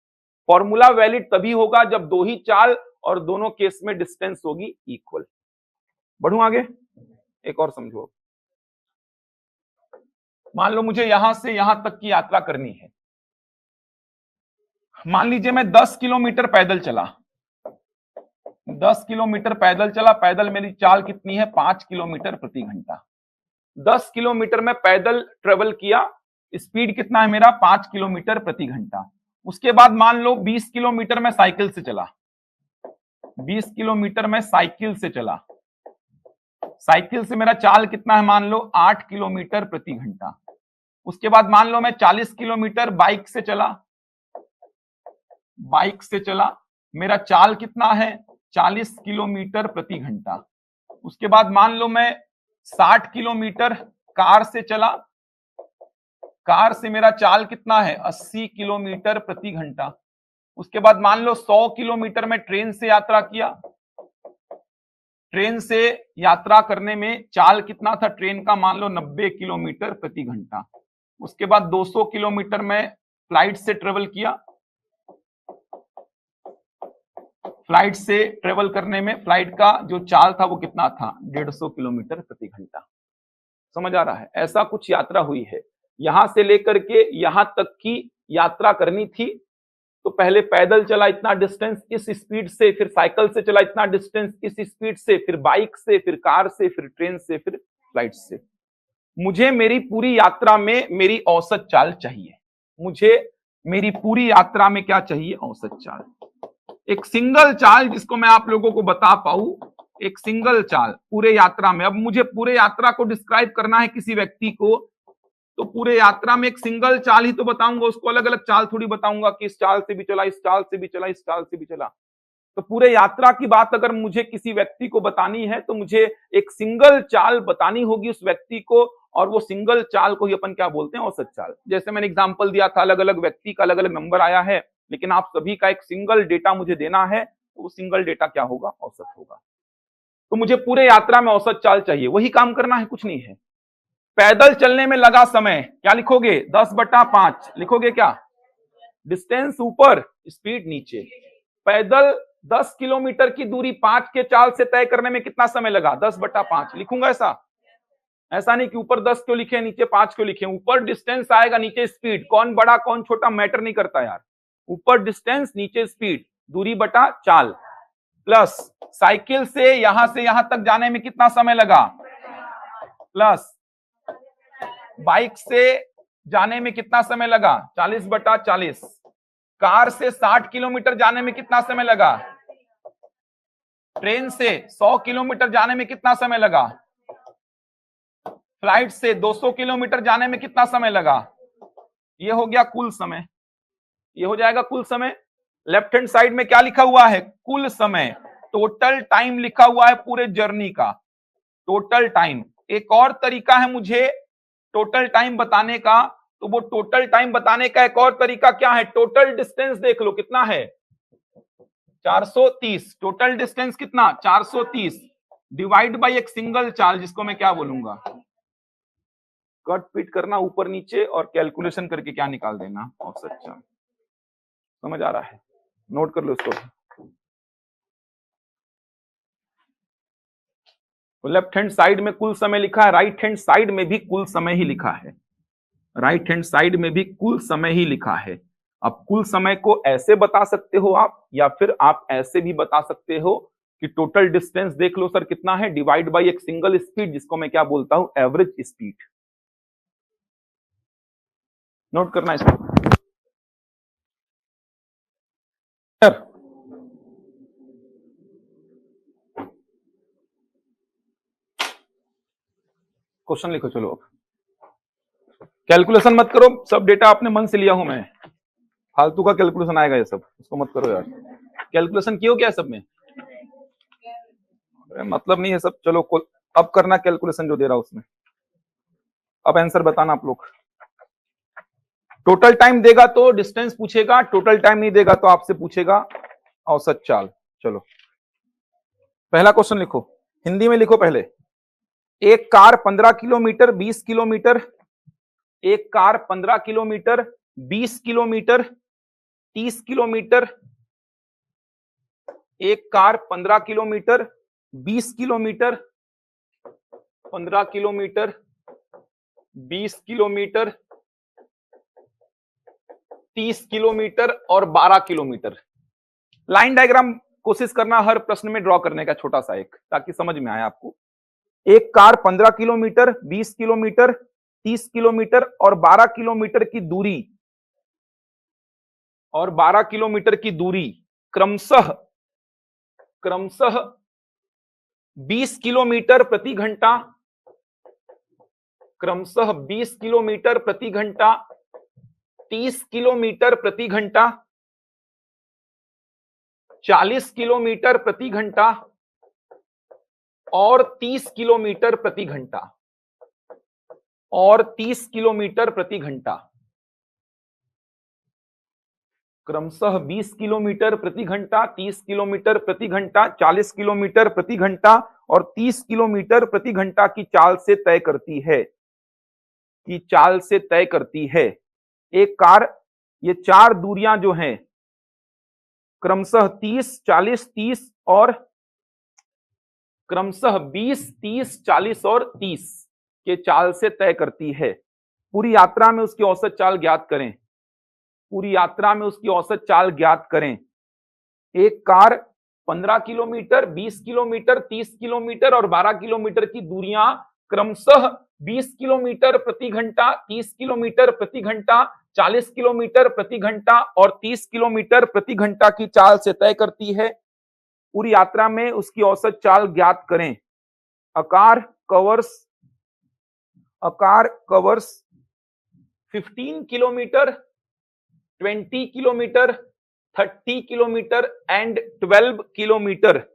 फॉर्मूला वैलिड तभी होगा जब 2 ही चाल और दोनों केस में डिस्टेंस होगी इक्वल। बढ़ूं आगे, एक और समझो। मान लो मुझे यहां से यहां तक की यात्रा करनी है, मान लीजिए मैं 10 किलोमीटर पैदल चला, 10 किलोमीटर पैदल चला, पैदल मेरी चाल कितनी है 5 किलोमीटर प्रति घंटा। 10 किलोमीटर में पैदल ट्रेवल किया, स्पीड कितना है मेरा 5 किलोमीटर प्रति घंटा। उसके बाद मान लो 20 किलोमीटर में साइकिल से चला, 20 किलोमीटर में साइकिल से चला, साइकिल से मेरा चाल कितना है मान लो 8 किलोमीटर प्रति घंटा। उसके बाद मान लो मैं 40 किलोमीटर बाइक से चला, बाइक से चला, मेरा चाल कितना है 40 किलोमीटर प्रति घंटा। उसके बाद मान लो मैं 60 किलोमीटर कार से चला, कार से मेरा चाल कितना है 80 किलोमीटर प्रति घंटा। उसके बाद मान लो 100 किलोमीटर में ट्रेन से यात्रा किया, ट्रेन से यात्रा करने में चाल कितना था ट्रेन का मान लो 90 किलोमीटर प्रति घंटा। उसके बाद 200 किलोमीटर में फ्लाइट से ट्रेवल किया, फ्लाइट से ट्रेवल करने में फ्लाइट का जो चाल था वो कितना था 150 किलोमीटर प्रति घंटा। समझ आ रहा है? ऐसा कुछ यात्रा हुई है। यहां से लेकर के यहां तक की यात्रा करनी थी तो पहले पैदल चला इतना डिस्टेंस इस स्पीड से, फिर साइकिल से चला इतना डिस्टेंस इस स्पीड से, फिर बाइक से, फिर कार से, फिर ट्रेन से, फिर फ्लाइट से। मुझे मेरी पूरी यात्रा में मेरी औसत चाल चाहिए। मुझे मेरी पूरी यात्रा में क्या चाहिए? औसत चाल। एक सिंगल चाल जिसको मैं आप लोगों को बता पाऊं, एक सिंगल चाल पूरे यात्रा में। अब मुझे पूरे यात्रा को डिस्क्राइब करना है किसी व्यक्ति को, तो पूरे यात्रा में एक सिंगल चाल ही तो बताऊंगा, उसको अलग अलग चाल थोड़ी बताऊंगा कि इस चाल से भी चला, इस चाल से भी चला, इस चाल से भी चला। तो पूरे यात्रा की बात अगर मुझे किसी व्यक्ति को बतानी है तो मुझे एक सिंगल चाल बतानी होगी उस व्यक्ति को, और वो सिंगल चाल को ही अपन क्या बोलते हैं? औसत चाल। जैसे मैंने एग्जांपल दिया था, अलग अलग व्यक्ति का अलग अलग नंबर आया है, लेकिन आप सभी का एक सिंगल डेटा मुझे देना है, तो वो सिंगल डेटा क्या होगा? औसत होगा। तो मुझे पूरे यात्रा में औसत चाल चाहिए, वही काम करना है, कुछ नहीं है। पैदल चलने में लगा समय क्या लिखोगे? 10/5 लिखोगे क्या? डिस्टेंस ऊपर, स्पीड नीचे। पैदल 10 किलोमीटर की दूरी 5 के चाल से तय करने में कितना समय लगा? 10/5 लिखूंगा। ऐसा नहीं कि ऊपर 10 क्यों लिखे नीचे 5 क्यों लिखे। ऊपर डिस्टेंस आएगा, नीचे स्पीड। कौन बड़ा कौन छोटा मैटर नहीं करता यार। ऊपर डिस्टेंस, नीचे स्पीड, दूरी बटा चाल। प्लस साइकिल से यहां तक जाने में कितना समय लगा, प्लस बाइक से जाने में कितना समय लगा, 40/40। कार से 60 किलोमीटर जाने में कितना समय लगा, ट्रेन से 100 किलोमीटर जाने में कितना समय लगा, फ्लाइट से 200 किलोमीटर जाने में कितना समय लगा। ये हो गया कुल समय, ये हो जाएगा कुल समय। लेफ्ट हैंड साइड में क्या लिखा हुआ है? कुल समय, टोटल टाइम लिखा हुआ है पूरे जर्नी का, टोटल टाइम। एक और तरीका है मुझे टोटल टाइम बताने का, तो वो टोटल टाइम बताने का एक और तरीका क्या है? टोटल डिस्टेंस देख लो कितना है, 430। टोटल डिस्टेंस कितना? 430 डिवाइड बाई एक सिंगल चाल, जिसको मैं क्या बोलूंगा? कट पीट करना ऊपर नीचे और कैलकुलेशन करके क्या निकाल देना? औसत चाल। समझ आ रहा है? नोट कर लो इसको। तो लेफ्ट हैंड साइड में कुल समय लिखा है, राइट हैंड साइड में भी कुल समय ही लिखा है, राइट हैंड साइड में भी कुल समय ही लिखा है। अब कुल समय को ऐसे बता सकते हो आप, या फिर आप ऐसे भी बता सकते हो कि टोटल डिस्टेंस देख लो सर कितना है, डिवाइड बाई एक सिंगल स्पीड, जिसको मैं क्या बोलता हूं? Average speed. नोट करना है इसको। क्वेश्चन लिखो चलो। अब कैलकुलेशन मत करो, सब डेटा आपने मन से लिया हूं मैं, फालतू का कैलकुलेशन आएगा ये सब, उसको मत करो यार। कैलकुलेशन किया क्या है सब में? मतलब नहीं है सब। चलो अब करना कैलकुलेशन जो दे रहा उसमें। अब आंसर बताना आप लोग। टोटल टाइम देगा तो डिस्टेंस पूछेगा, टोटल टाइम नहीं देगा तो आपसे पूछेगा औसत चाल। चलो पहला क्वेश्चन लिखो, हिंदी में लिखो पहले। एक कार 15 किलोमीटर 20 किलोमीटर, एक कार 15 किलोमीटर 20 किलोमीटर 30 किलोमीटर, एक car 15 kilometre 20 kilometre 15 kilometre 20 kilometre 30 kilometre और 12 किलोमीटर। लाइन डायग्राम कोशिश करना हर प्रश्न में ड्रॉ करने का छोटा सा एक, ताकि समझ में आए आपको। एक कार 15 किलोमीटर, 20 किलोमीटर, 30 किलोमीटर और 12 किलोमीटर की दूरी क्रमशः 20 किलोमीटर प्रति घंटा, क्रमशः 20 किलोमीटर प्रति घंटा, 30 किलोमीटर प्रति घंटा, 40 किलोमीटर प्रति घंटा और 30 किलोमीटर प्रति घंटा, और 30 किलोमीटर प्रति घंटा, क्रमशः 20 किलोमीटर प्रति घंटा, 30 किलोमीटर प्रति घंटा, 40 किलोमीटर प्रति घंटा और 30 किलोमीटर प्रति घंटा की चाल से तय करती है, एक कार। ये चार दूरियां जो हैं क्रमशः 30, 40, 30 और क्रमशः 20, 30, 40 और 30 के चाल से तय करती है। पूरी यात्रा में उसकी औसत चाल ज्ञात करें। एक कार 15 किलोमीटर, 20 किलोमीटर, 30 किलोमीटर और 12 किलोमीटर की दूरियां क्रमशः 20 किलोमीटर प्रति घंटा, 30 किलोमीटर प्रति घंटा, 40 किलोमीटर प्रति घंटा और 30 किलोमीटर प्रति घंटा की चाल से तय करती है। पूरी यात्रा में उसकी औसत चाल ज्ञात करें। A car covers 15 kilometer, 20 kilometer, 30 kilometer and 12 kilometer.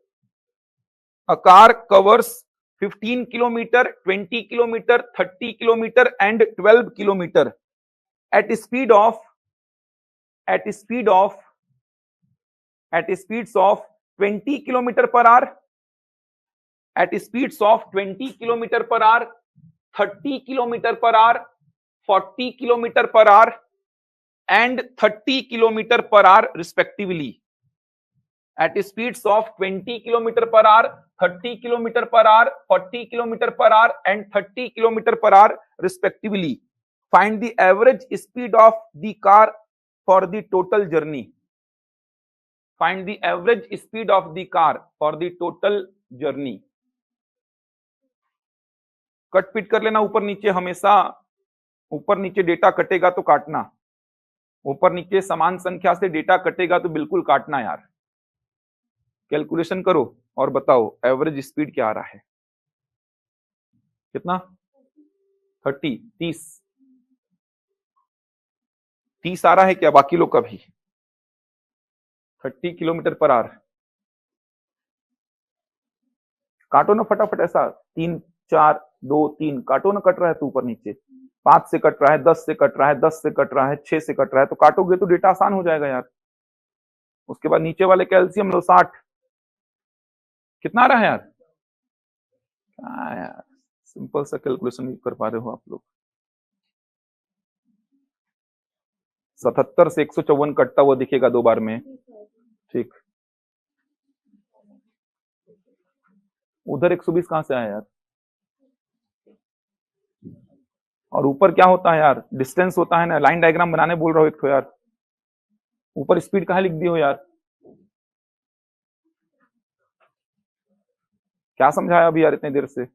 A car covers 15 kilometer, 20 kilometer, 30 kilometer and 12 kilometer at speeds of 20 kilometer per hour, at speeds of 20 kilometer per hour, 30 kilometer per hour, 40 kilometer per hour and 30 kilometer per hour respectively. At speeds of 20 kilometer per hour, 30 kilometer per hour, 40 kilometer per hour and 30 kilometer per hour respectively. Find the average speed of the car for the total journey. Find the average speed of the car for the total journey. कट पिट कर लेना ऊपर नीचे, हमेशा ऊपर नीचे data कटेगा तो काटना, ऊपर नीचे समान संख्या से डेटा कटेगा तो बिल्कुल काटना यार। कैलकुलेशन करो और बताओ एवरेज स्पीड क्या आ रहा है, कितना? 30 आ रहा है क्या बाकी लोग का भी? 30 किलोमीटर पर आवर। काटो ना फटाफट, ऐसा 3, 4, 2, 3 काटो ना, कट रहा है तो ऊपर नीचे, 5 से कट रहा है, 10 से कट रहा है, 10 से कट रहा है, 6 से कट रहा है, तो काटोगे तो डेटा आसान हो जाएगा यार। उसके बाद नीचे वाले कैल्शियम लो 60, कितना आ रहा है यार? यार सिंपल सा कैलकुलेशन कर पा रहे हो आप लोग? 77 से 154 कटता हुआ दिखेगा 2 बार में, ठीक। उधर 120 कहां से आया यार? और ऊपर क्या होता है यार? डिस्टेंस होता है ना, लाइन डायग्राम बनाने बोल रहा हूं एक तो यार, ऊपर स्पीड कहां लिख दिए हो यार? क्या समझाया अभी यार इतने देर से?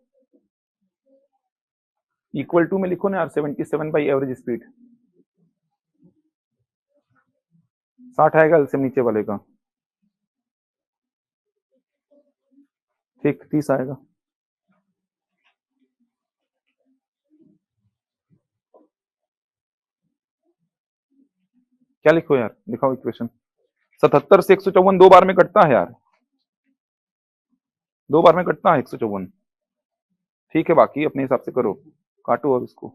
इक्वल टू में लिखो ना यार, 77 बाई एवरेज स्पीड। 60 आएगा एलसीएम नीचे वाले का, ठीक। 30 आएगा। क्या लिखो यार, दिखाओ इक्वेशन। 77 से 154 2 बार में कटता है यार, 2 बार में कटता है 154, ठीक है। बाकी अपने हिसाब से करो, काटो अब इसको।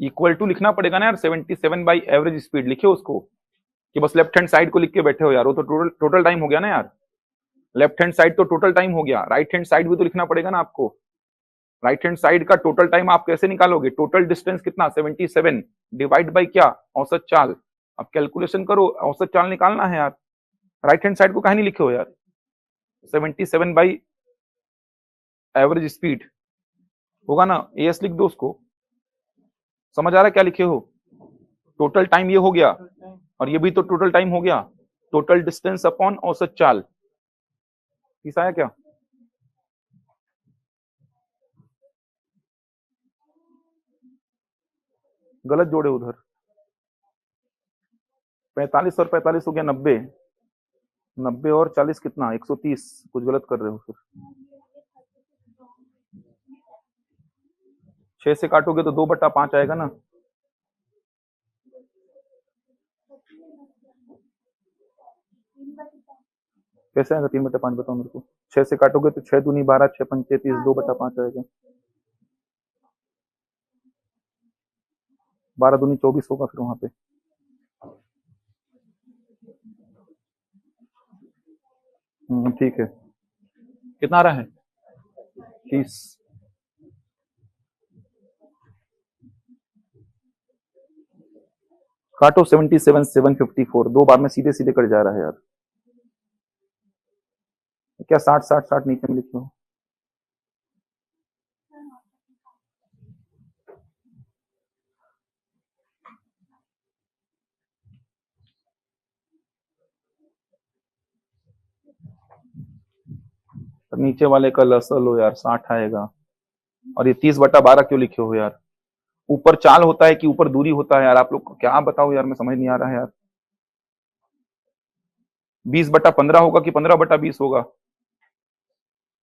इक्वल टू लिखना पड़ेगा ना यार, 77 बाई एवरेज स्पीड लिखे उसको, कि बस लेफ्ट हैंड साइड को लिख के बैठे हो यार, वो तो टोटल टाइम हो गया ना यार। लेफ्ट हैंड साइड तो टोटल टाइम हो गया, राइट हैंड साइड भी तो लिखना पड़ेगा ना आपको। राइट हैंड साइड का टोटल टाइम आप कैसे निकालोगे? टोटल डिस्टेंस कितना? 77 डिवाइड बाई क्या? औसत चाल। अब कैलकुलेशन करो, औसत चाल निकालना है यार। राइट हैंड साइड को कहीं नहीं लिखे हो यार, 77 बाई एवरेज स्पीड होगा ना, एस लिख दो उसको। समझ आ रहा है क्या लिखे हो? टोटल टाइम ये हो गया और ये भी तो टोटल टाइम हो गया, टोटल डिस्टेंस अपॉन औसत चाल। किस आया क्या? गलत जोड़े उधर, 45 और 45 हो गया 90, 90 और 40 कितना 130, कुछ गलत कर रहे हो। फिर 6 से काटोगे तो 2/5 आएगा ना। कैसे आएगा 3/5? बताओ मेरे को। 6 से काटोगे तो 6 दूनी 12, 6 पंचे 30, 2/5 आएगा। 12 दूनी 24 होगा फिर वहां पे। ठीक है, कितना आ रहा है? 30। काटो 77, 754, 2 बार में सीधे सीधे कट जा रहा है यार। क्या 60 60 60 नीचे में लिखे हो? नीचे वाले का लसल हो यार, 60 आएगा। और ये 30/12 क्यों लिखे हो यार? ऊपर चाल होता है कि ऊपर दूरी होता है यार? आप लोग को क्या बताओ यार, मैं समझ नहीं आ रहा है यार। 20/15 होगा कि 15/20 होगा?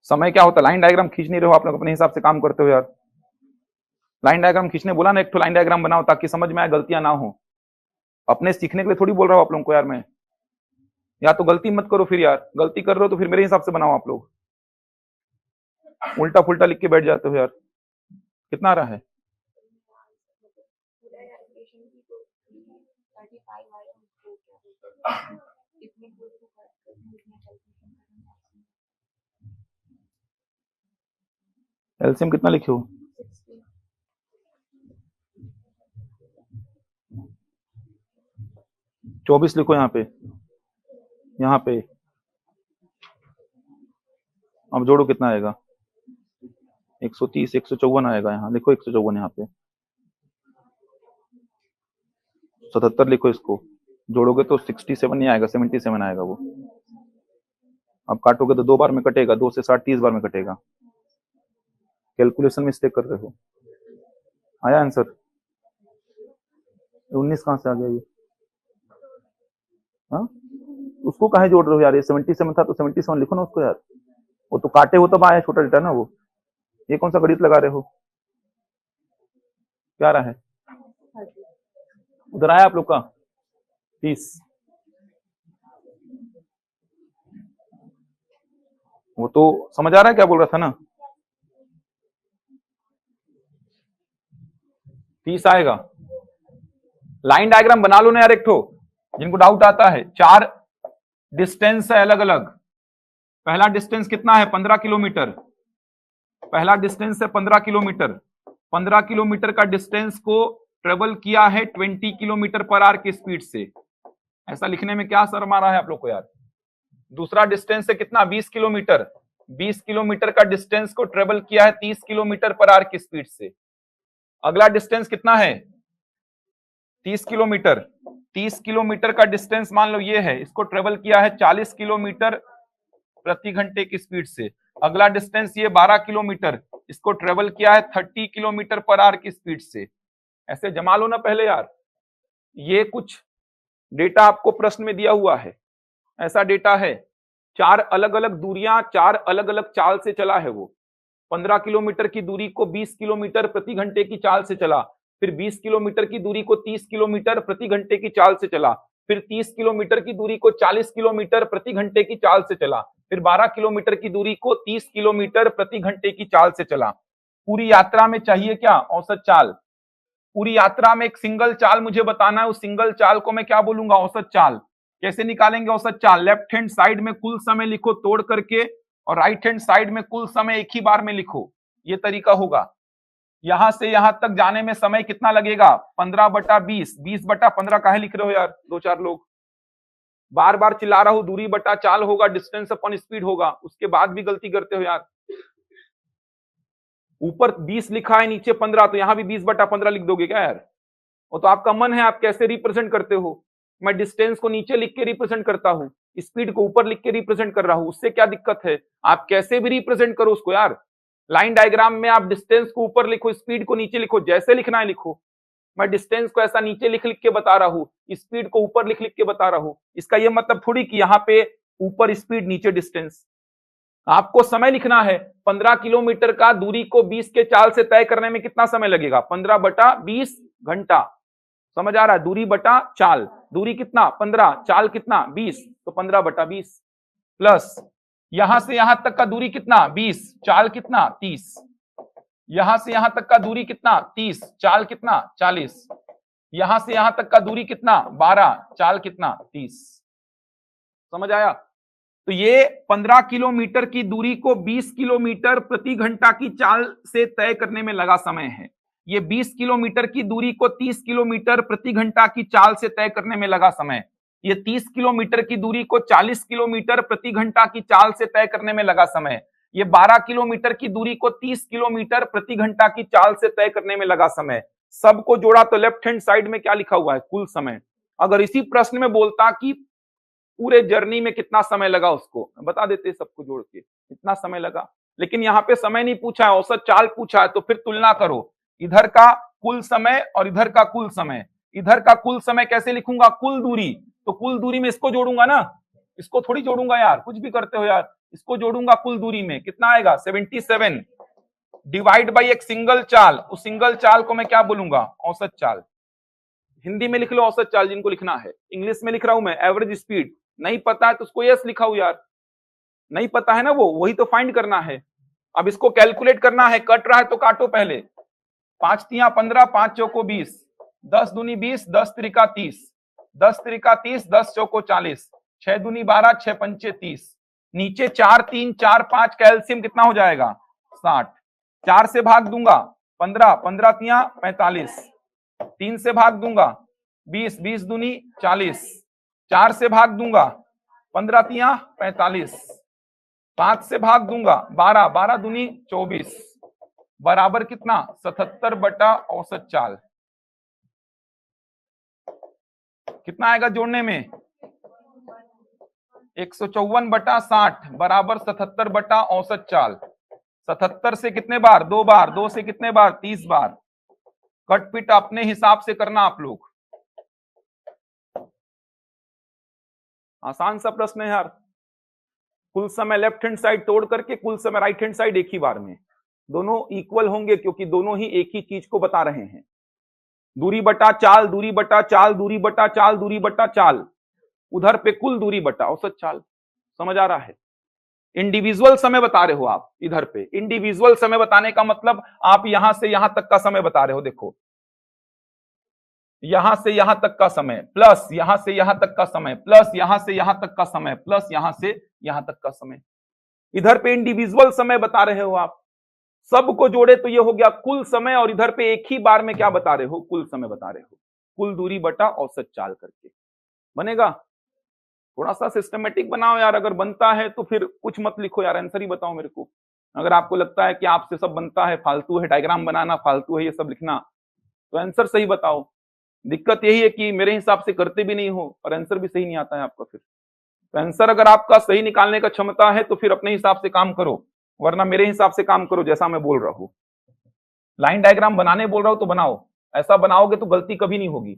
समय क्या होता है? लाइन डायग्राम खींच नहीं रहे हो आप लोग, अपने हिसाब से काम करते हो यार। लाइन डायग्राम खींचने बोला ना, एक तो लाइन डायग्राम बनाओ ताकि समझ में आए, गलतियां ना हो। अपने सीखने के लिए थोड़ी बोल रहा हूँ आप लोगों को यार मैं। या तो गलती मत करो फिर यार, गलती कर रहे हो तो फिर मेरे हिसाब से बनाओ आप लोग। उल्टा फुल्टा लिख के बैठ जाते हो यार। कितना आ रहा है? एलसीएम कितना लिखे हो? 24 लिखो यहाँ पे, यहाँ पे। अब जोड़ो कितना आएगा? 130, 154 आएगा। यहाँ लिखो 154 यहाँ पे। 77 लिखो इसको, जोड़ोगे तो 67 नहीं आएगा, 77 आएगा वो। अब काटोगे तो 2 बार में कटेगा, 2 से 60 30 बार में कटेगा। कैलकुलेशन मिस्टेक कर रहे हो। आया आंसर? 19 कहां से आ गया ये? हाँ, उसको काहे जोड़ रहे हो यार? ये 77 था तो 77 लिखो ना उसको यार। वो तो काटे हो तब आया छोटा डेटा ना वो। ये कौन सा गणित लगा रहे हो? क्या रहा है उधर? आया आप लोग का 30? वो तो समझ आ रहा है क्या बोल रहा था ना? 30 आएगा। लाइन डायग्राम बना लो ना यार एक ठो, जिनको डाउट आता है। 4 डिस्टेंस है अलग अलग। पहला डिस्टेंस कितना है? 15 किलोमीटर। पहला डिस्टेंस है 15 किलोमीटर। 15 किलोमीटर का डिस्टेंस को ट्रेवल किया है 20 किलोमीटर पर आवर की स्पीड से। ऐसा लिखने में क्या शर्म आ रहा है आप लोग को यार? दूसरा डिस्टेंस है कितना? 20 किलोमीटर। 20 किलोमीटर का डिस्टेंस को ट्रेवल किया है 30 किलोमीटर पर आवर की स्पीड से। अगला डिस्टेंस कितना है? 30 किलोमीटर। 30 किलोमीटर का डिस्टेंस मान लो ये है, इसको ट्रेवल किया है 40 किलोमीटर प्रति घंटे की स्पीड से। अगला डिस्टेंस ये 12 किलोमीटर, इसको ट्रेवल किया है 30 किलोमीटर पर आवर की स्पीड से। ऐसे जमा लो ना पहले यार। ये कुछ डेटा आपको प्रश्न में दिया हुआ है, ऐसा डेटा है। 4 अलग अलग दूरियां, 4 अलग अलग चाल से चला है वो। 15 किलोमीटर की दूरी को 20 किलोमीटर प्रति घंटे की चाल से चला, फिर 20 किलोमीटर की दूरी को 30 किलोमीटर प्रति घंटे की चाल से चला, फिर 30 किलोमीटर की दूरी को 40 किलोमीटर प्रति घंटे की चाल से चला, फिर 12 किलोमीटर की दूरी को 30 किलोमीटर प्रति घंटे की चाल से चला। पूरी यात्रा में चाहिए क्या? औसत चाल। पूरी यात्रा में एक सिंगल चाल मुझे बताना है, उस सिंगल चाल को मैं क्या बोलूंगा? औसत चाल। कैसे निकालेंगे औसत चाल? लेफ्ट हैंड साइड में कुल समय लिखो तोड़ करके, और राइट हैंड साइड में कुल समय एक ही बार में लिखो। ये तरीका होगा। यहां से यहां तक जाने में समय कितना लगेगा? 15/20। 20/15 काहे लिख रहे हो यार 2-4 लोग? बार बार चिल्ला रहा हूं, दूरी बटा चाल होगा, डिस्टेंस अपॉन स्पीड होगा, उसके बाद भी गलती करते हो यार। ऊपर 20 लिखा है, नीचे 15, तो यहां भी 20/15 लिख दोगे क्या यार? वो तो आपका मन है, आप कैसे रिप्रेजेंट करते हो। मैं डिस्टेंस को नीचे लिख के रिप्रेजेंट करता हूं, स्पीड को ऊपर लिख के रिप्रेजेंट कर रहा हूं, उससे क्या दिक्कत है? आप कैसे भी रिप्रेजेंट करो उसको यार। लाइन डायग्राम में आप डिस्टेंस को ऊपर लिखो, स्पीड को नीचे लिखो, जैसे लिखना है लिखो। मैं डिस्टेंस को ऐसा नीचे लिख लिख के बता रहा हूं, स्पीड को ऊपर लिख लिख के बता रहा हूं। इसका यह मतलब थोड़ी कि यहाँ पे ऊपर स्पीड नीचे डिस्टेंस। आपको समय लिखना है, 15 किलोमीटर का दूरी को 20 के चाल से तय करने में कितना समय लगेगा? 15/20 घंटा। समझ आ रहा है? दूरी बटा चाल, दूरी कितना? 15, चाल कितना? 20, तो 15/20 प्लस यहां से यहां तक का दूरी कितना? 20, चाल कितना? 30। यहां से यहां तक का दूरी कितना? 30, चाल कितना? 40। यहां से यहां तक का दूरी कितना? 12, चाल कितना? 30। समझ आया? तो ये 15 किलोमीटर की दूरी को 20 किलोमीटर प्रति घंटा की चाल से तय करने में लगा समय है। ये 20 किलोमीटर की दूरी को 30 किलोमीटर प्रति घंटा की चाल से तय करने में लगा समय। ये 30 किलोमीटर की दूरी को 40 किलोमीटर प्रति घंटा की चाल से तय करने में लगा समय। ये 12 किलोमीटर की दूरी को 30 किलोमीटर प्रति घंटा की चाल से तय करने में लगा समय। सबको जोड़ा तो लेफ्ट हैंड साइड में क्या लिखा हुआ है? कुल समय। अगर इसी प्रश्न में बोलता कि पूरे जर्नी में कितना समय लगा, उसको बता देते सबको जोड़ के इतना समय लगा। लेकिन यहाँ पे समय नहीं पूछा है, औसत चाल पूछा है, तो फिर तुलना करो इधर का कुल समय और इधर का कुल समय। इधर का कुल समय कैसे लिखूंगा? कुल दूरी, तो कुल दूरी में इसको जोड़ूंगा ना, इसको थोड़ी जोड़ूंगा यार, कुछ भी करते हो यार, इसको जोड़ूंगा कुल दूरी में, कितना आएगा? 77 डिवाइड बाई एक सिंगल चाल। उस सिंगल चाल को मैं क्या बोलूंगा? औसत चाल। हिंदी में लिख लो औसत चाल जिनको लिखना है, इंग्लिश में लिख रहा हूं मैं एवरेज स्पीड। नहीं पता है तो उसको यस लिखा हूं यार, नहीं पता है ना, वो वही तो फाइंड करना है। अब इसको कैलकुलेट करना है, कट रहा है तो काटो पहले। 5 तिया 15, 5 चौको 20, 10 दूनी 20, 10 त्रिका 30, 10 त्रिका 30, 10 चौको 40, 6 दूनी 12, 6 पंचे 30। नीचे 4 3 4 5 कैल्सियम कितना हो जाएगा? 60। 4 से भाग दूंगा 15, 15 तिया 45, 3 से भाग दूंगा 20, 20 दूनी 40, 4 से भाग दूंगा 15 तिया 45, 5 से भाग दूंगा 12, 12 दूनी 24, बराबर कितना? 77 बटा औसत चाल। कितना आएगा जोड़ने में? 154/60 बराबर 77 बटा औसत चाल। 77 से कितने बार? 2 बार, 2 से कितने बार? 30 बार। कट पिट अपने हिसाब से करना आप लोग। आसान सा प्रश्न है यार। कुल समय लेफ्ट हैंड साइड तोड़ करके कुल समय राइट हैंड साइड एक ही बार में, दोनों इक्वल होंगे क्योंकि दोनों ही एक ही चीज को बता रहे हैं। दूरी बटा चाल, दूरी बटा चाल, दूरी बटा चाल, दूरी बटा चाल, उधर पे कुल दूरी बटा औसत चाल। समझ आ रहा है? इंडिविजुअल समय बता रहे हो आप, इधर पे इंडिविजुअल समय बताने का मतलब आप यहां से यहां तक का समय बता रहे हो। देखो यहां से यहां तक का समय प्लस यहां से यहां तक का समय प्लस यहां से यहां तक का समय प्लस यहां से यहां तक का समय। इधर पे इंडिविजुअल समय बता रहे हो आप, सबको जोड़े तो ये हो गया कुल समय, और इधर पे एक ही बार में क्या बता रहे हो? कुल समय बता रहे हो। कुल दूरी बटा औसत चाल करके बनेगा। थोड़ा सा सिस्टमेटिक बनाओ यार, अगर बनता है तो फिर कुछ मत लिखो यार, आंसर ही बताओ मेरे को। अगर आपको लगता है कि आपसे सब बनता है, फालतू है डायग्राम बनाना, फालतू है ये सब लिखना, तो आंसर सही बताओ। दिक्कत यही है कि मेरे हिसाब से करते भी नहीं हो और आंसर भी सही नहीं आता है आपका। फिर तो आंसर अगर आपका सही निकालने का क्षमता है तो फिर अपने हिसाब से काम करो, वरना मेरे हिसाब से काम करो जैसा मैं बोल रहा हूं। लाइन डायग्राम बनाने बोल रहा हूं तो बनाओ, ऐसा बनाओगे तो गलती कभी नहीं होगी।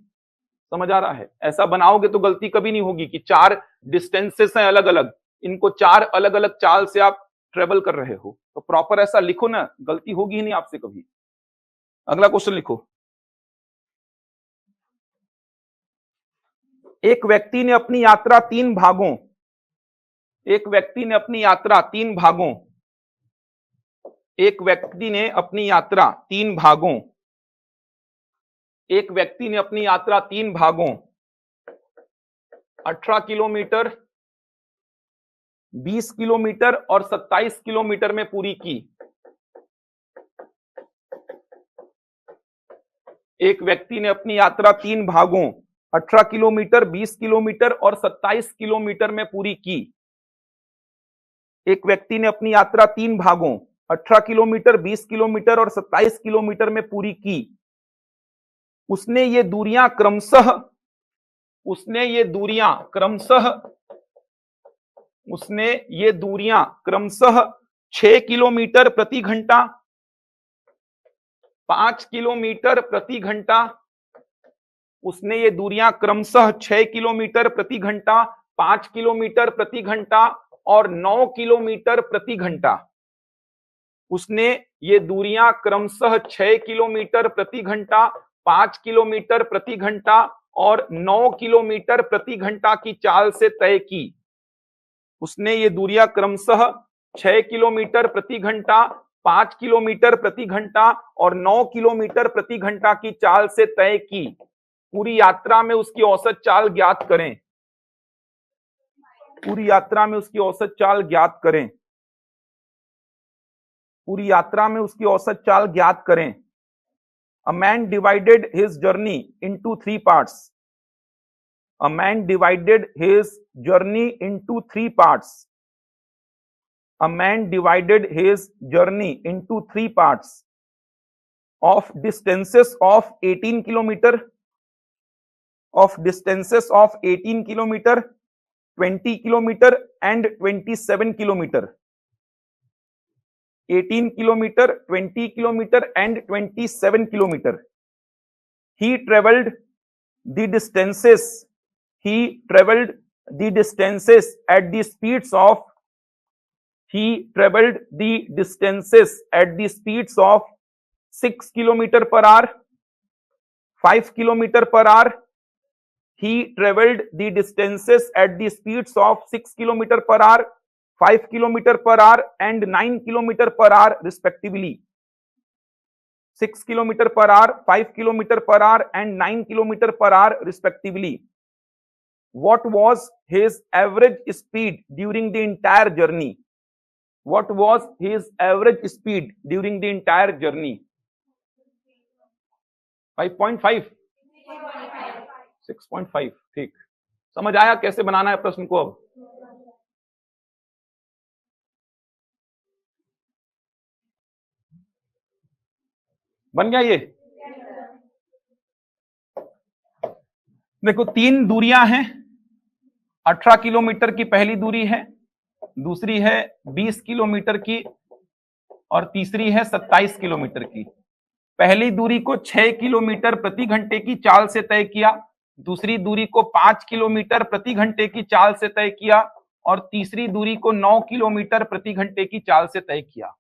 समझ आ रहा है? ऐसा बनाओगे तो गलती कभी नहीं होगी कि 4 डिस्टेंसेस हैं अलग अलग, इनको 4 अलग अलग चाल से आप ट्रेवल कर रहे हो, तो प्रॉपर ऐसा लिखो ना, गलती होगी ही नहीं आपसे कभी। अगला क्वेश्चन लिखो। एक व्यक्ति ने अपनी यात्रा 3 भागों एक व्यक्ति ने अपनी यात्रा 3 भागों एक व्यक्ति ने अपनी यात्रा 3 भागों एक व्यक्ति ने अपनी यात्रा 3 भागों 18 किलोमीटर, 20 किलोमीटर और 27 किलोमीटर में पूरी की। एक व्यक्ति ने अपनी यात्रा 3 भागों 18 किलोमीटर, 20 किलोमीटर और 27 किलोमीटर में पूरी की। एक व्यक्ति ने अपनी यात्रा 3 भागों 18 किलोमीटर, 20 किलोमीटर और 27 किलोमीटर में पूरी की। उसने ये दूरियां क्रमशः उसने ये दूरियां क्रमशः 6 किलोमीटर प्रति घंटा, 5 किलोमीटर प्रति घंटा, उसने ये दूरियां क्रमशः 6 किलोमीटर प्रति घंटा, 5 किलोमीटर प्रति घंटा और 9 किलोमीटर प्रति घंटा। उसने ये दूरियां क्रमशः 6 किलोमीटर प्रति घंटा, 5 किलोमीटर प्रति घंटा और 9 किलोमीटर प्रति घंटा की चाल से तय की। उसने ये दूरियां क्रमशः 6 किलोमीटर प्रति घंटा, 5 किलोमीटर प्रति घंटा और 9 किलोमीटर प्रति घंटा की चाल से तय की। पूरी यात्रा में उसकी औसत चाल ज्ञात करें। पूरी यात्रा में उसकी औसत चाल ज्ञात करें। पूरी यात्रा में उसकी औसत चाल ज्ञात करें। A man divided his journey into 3 parts. A man divided his journey into 3 parts. A man divided his journey into 3 parts of distances of 18 kilometer, 20 kilometer and 27 kilometer. 18 kilometer, 20 kilometer and 27 kilometer. He traveled the distances at the speeds of 6 kilometer per hour, 5 kilometer per hour. He traveled the distances at the speeds of 6 kilometer per hour, 5 kilometer per hour and 9 kilometer per hour respectively. 6 kilometer per hour, 5 kilometer per hour and 9 kilometer per hour respectively. What was his average speed during the entire journey? What was his average speed during the entire journey? 5.5, 6.5। ठीक, समझ आया कैसे बनाना है प्रश्न को? अब बन गया ये? देखो 3 दूरियां हैं। 18 किलोमीटर की पहली दूरी है, दूसरी है 20 किलोमीटर की और तीसरी है 27 किलोमीटर की। पहली दूरी को 6 किलोमीटर प्रति घंटे की चाल से तय किया, दूसरी दूरी को 5 किलोमीटर प्रति घंटे की चाल से तय किया और तीसरी दूरी को 9 किलोमीटर प्रति घंटे की चाल से तय किया।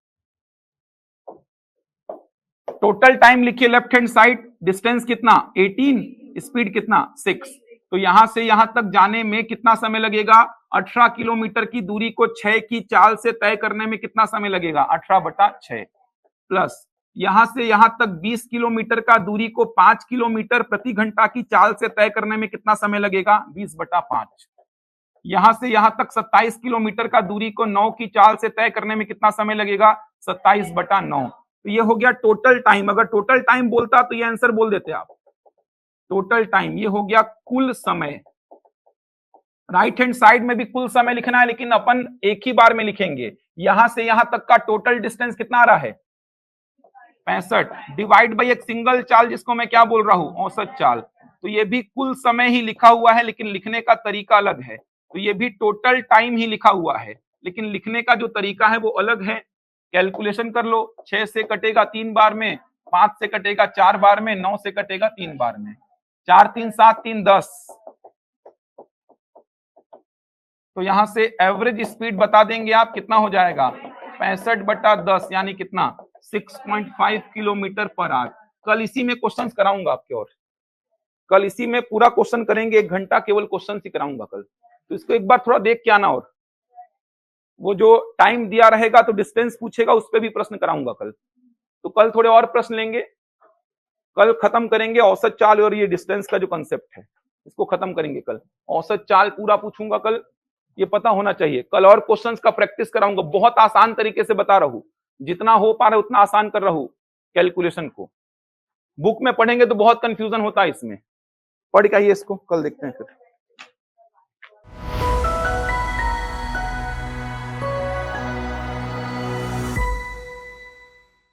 टोटल टाइम लिखिए लेफ्ट हैंड साइड। डिस्टेंस कितना 18, स्पीड कितना 6। तो यहां से यहां तक जाने में कितना समय लगेगा? 18 किलोमीटर की दूरी को 6 की चाल से तय करने में कितना समय लगेगा? 18/6 प्लस यहां से यहां तक 20 किलोमीटर का दूरी को 5 किलोमीटर प्रति घंटा की चाल से तय करने में कितना समय लगेगा? 20/5। यहां से यहां तक 27 किलोमीटर का दूरी को 9 की चाल से तय करने में कितना समय लगेगा? 27/9। तो ये हो गया टोटल टाइम। अगर टोटल टाइम बोलता तो ये आंसर बोल देते आप। टोटल टाइम ये हो गया कुल समय। राइट हैंड साइड में भी कुल समय लिखना है, लेकिन अपन एक ही बार में लिखेंगे। यहां से यहां तक का टोटल डिस्टेंस कितना आ रहा है? 65 डिवाइड बाई एक सिंगल चाल, जिसको मैं क्या बोल रहा हूं? औसत चाल। तो ये भी कुल समय ही लिखा हुआ है, लेकिन लिखने का तरीका अलग है। तो ये भी टोटल टाइम ही लिखा हुआ है, लेकिन लिखने का जो तरीका है वो अलग है। कैलकुलेशन कर लो। 6 से कटेगा 3 बार में, 5 से कटेगा 4 बार में, 9 से कटेगा 3 बार में। 4 3 7 3 10। तो यहां से एवरेज स्पीड बता देंगे आप, कितना हो जाएगा? 65/10 यानी कितना? 6.5 किलोमीटर पर आवर। कल इसी में क्वेश्चंस कराऊंगा आपके, और कल इसी में पूरा क्वेश्चन करेंगे। 1 घंटा केवल क्वेश्चन ही कराऊंगा कल। तो इसको एक बार थोड़ा देख के आना। और वो जो टाइम दिया रहेगा तो डिस्टेंस पूछेगा, उस पर भी प्रश्न कराऊंगा कल। तो कल थोड़े और प्रश्न लेंगे। कल खत्म करेंगे औसत चाल और ये डिस्टेंस का जो कंसेप्ट है, इसको खत्म करेंगे कल। औसत चाल पूरा पूछूंगा कल, ये पता होना चाहिए। कल और क्वेश्चंस का प्रैक्टिस कराऊंगा, बहुत आसान तरीके से बता रहा हूं। जितना हो पा रहा है उतना आसान कर रहा हूं कैलकुलेशन को। बुक में पढ़ेंगे तो बहुत कंफ्यूजन होता है इसमें। पढ़ के आइए इसको, कल देखते हैं फिर।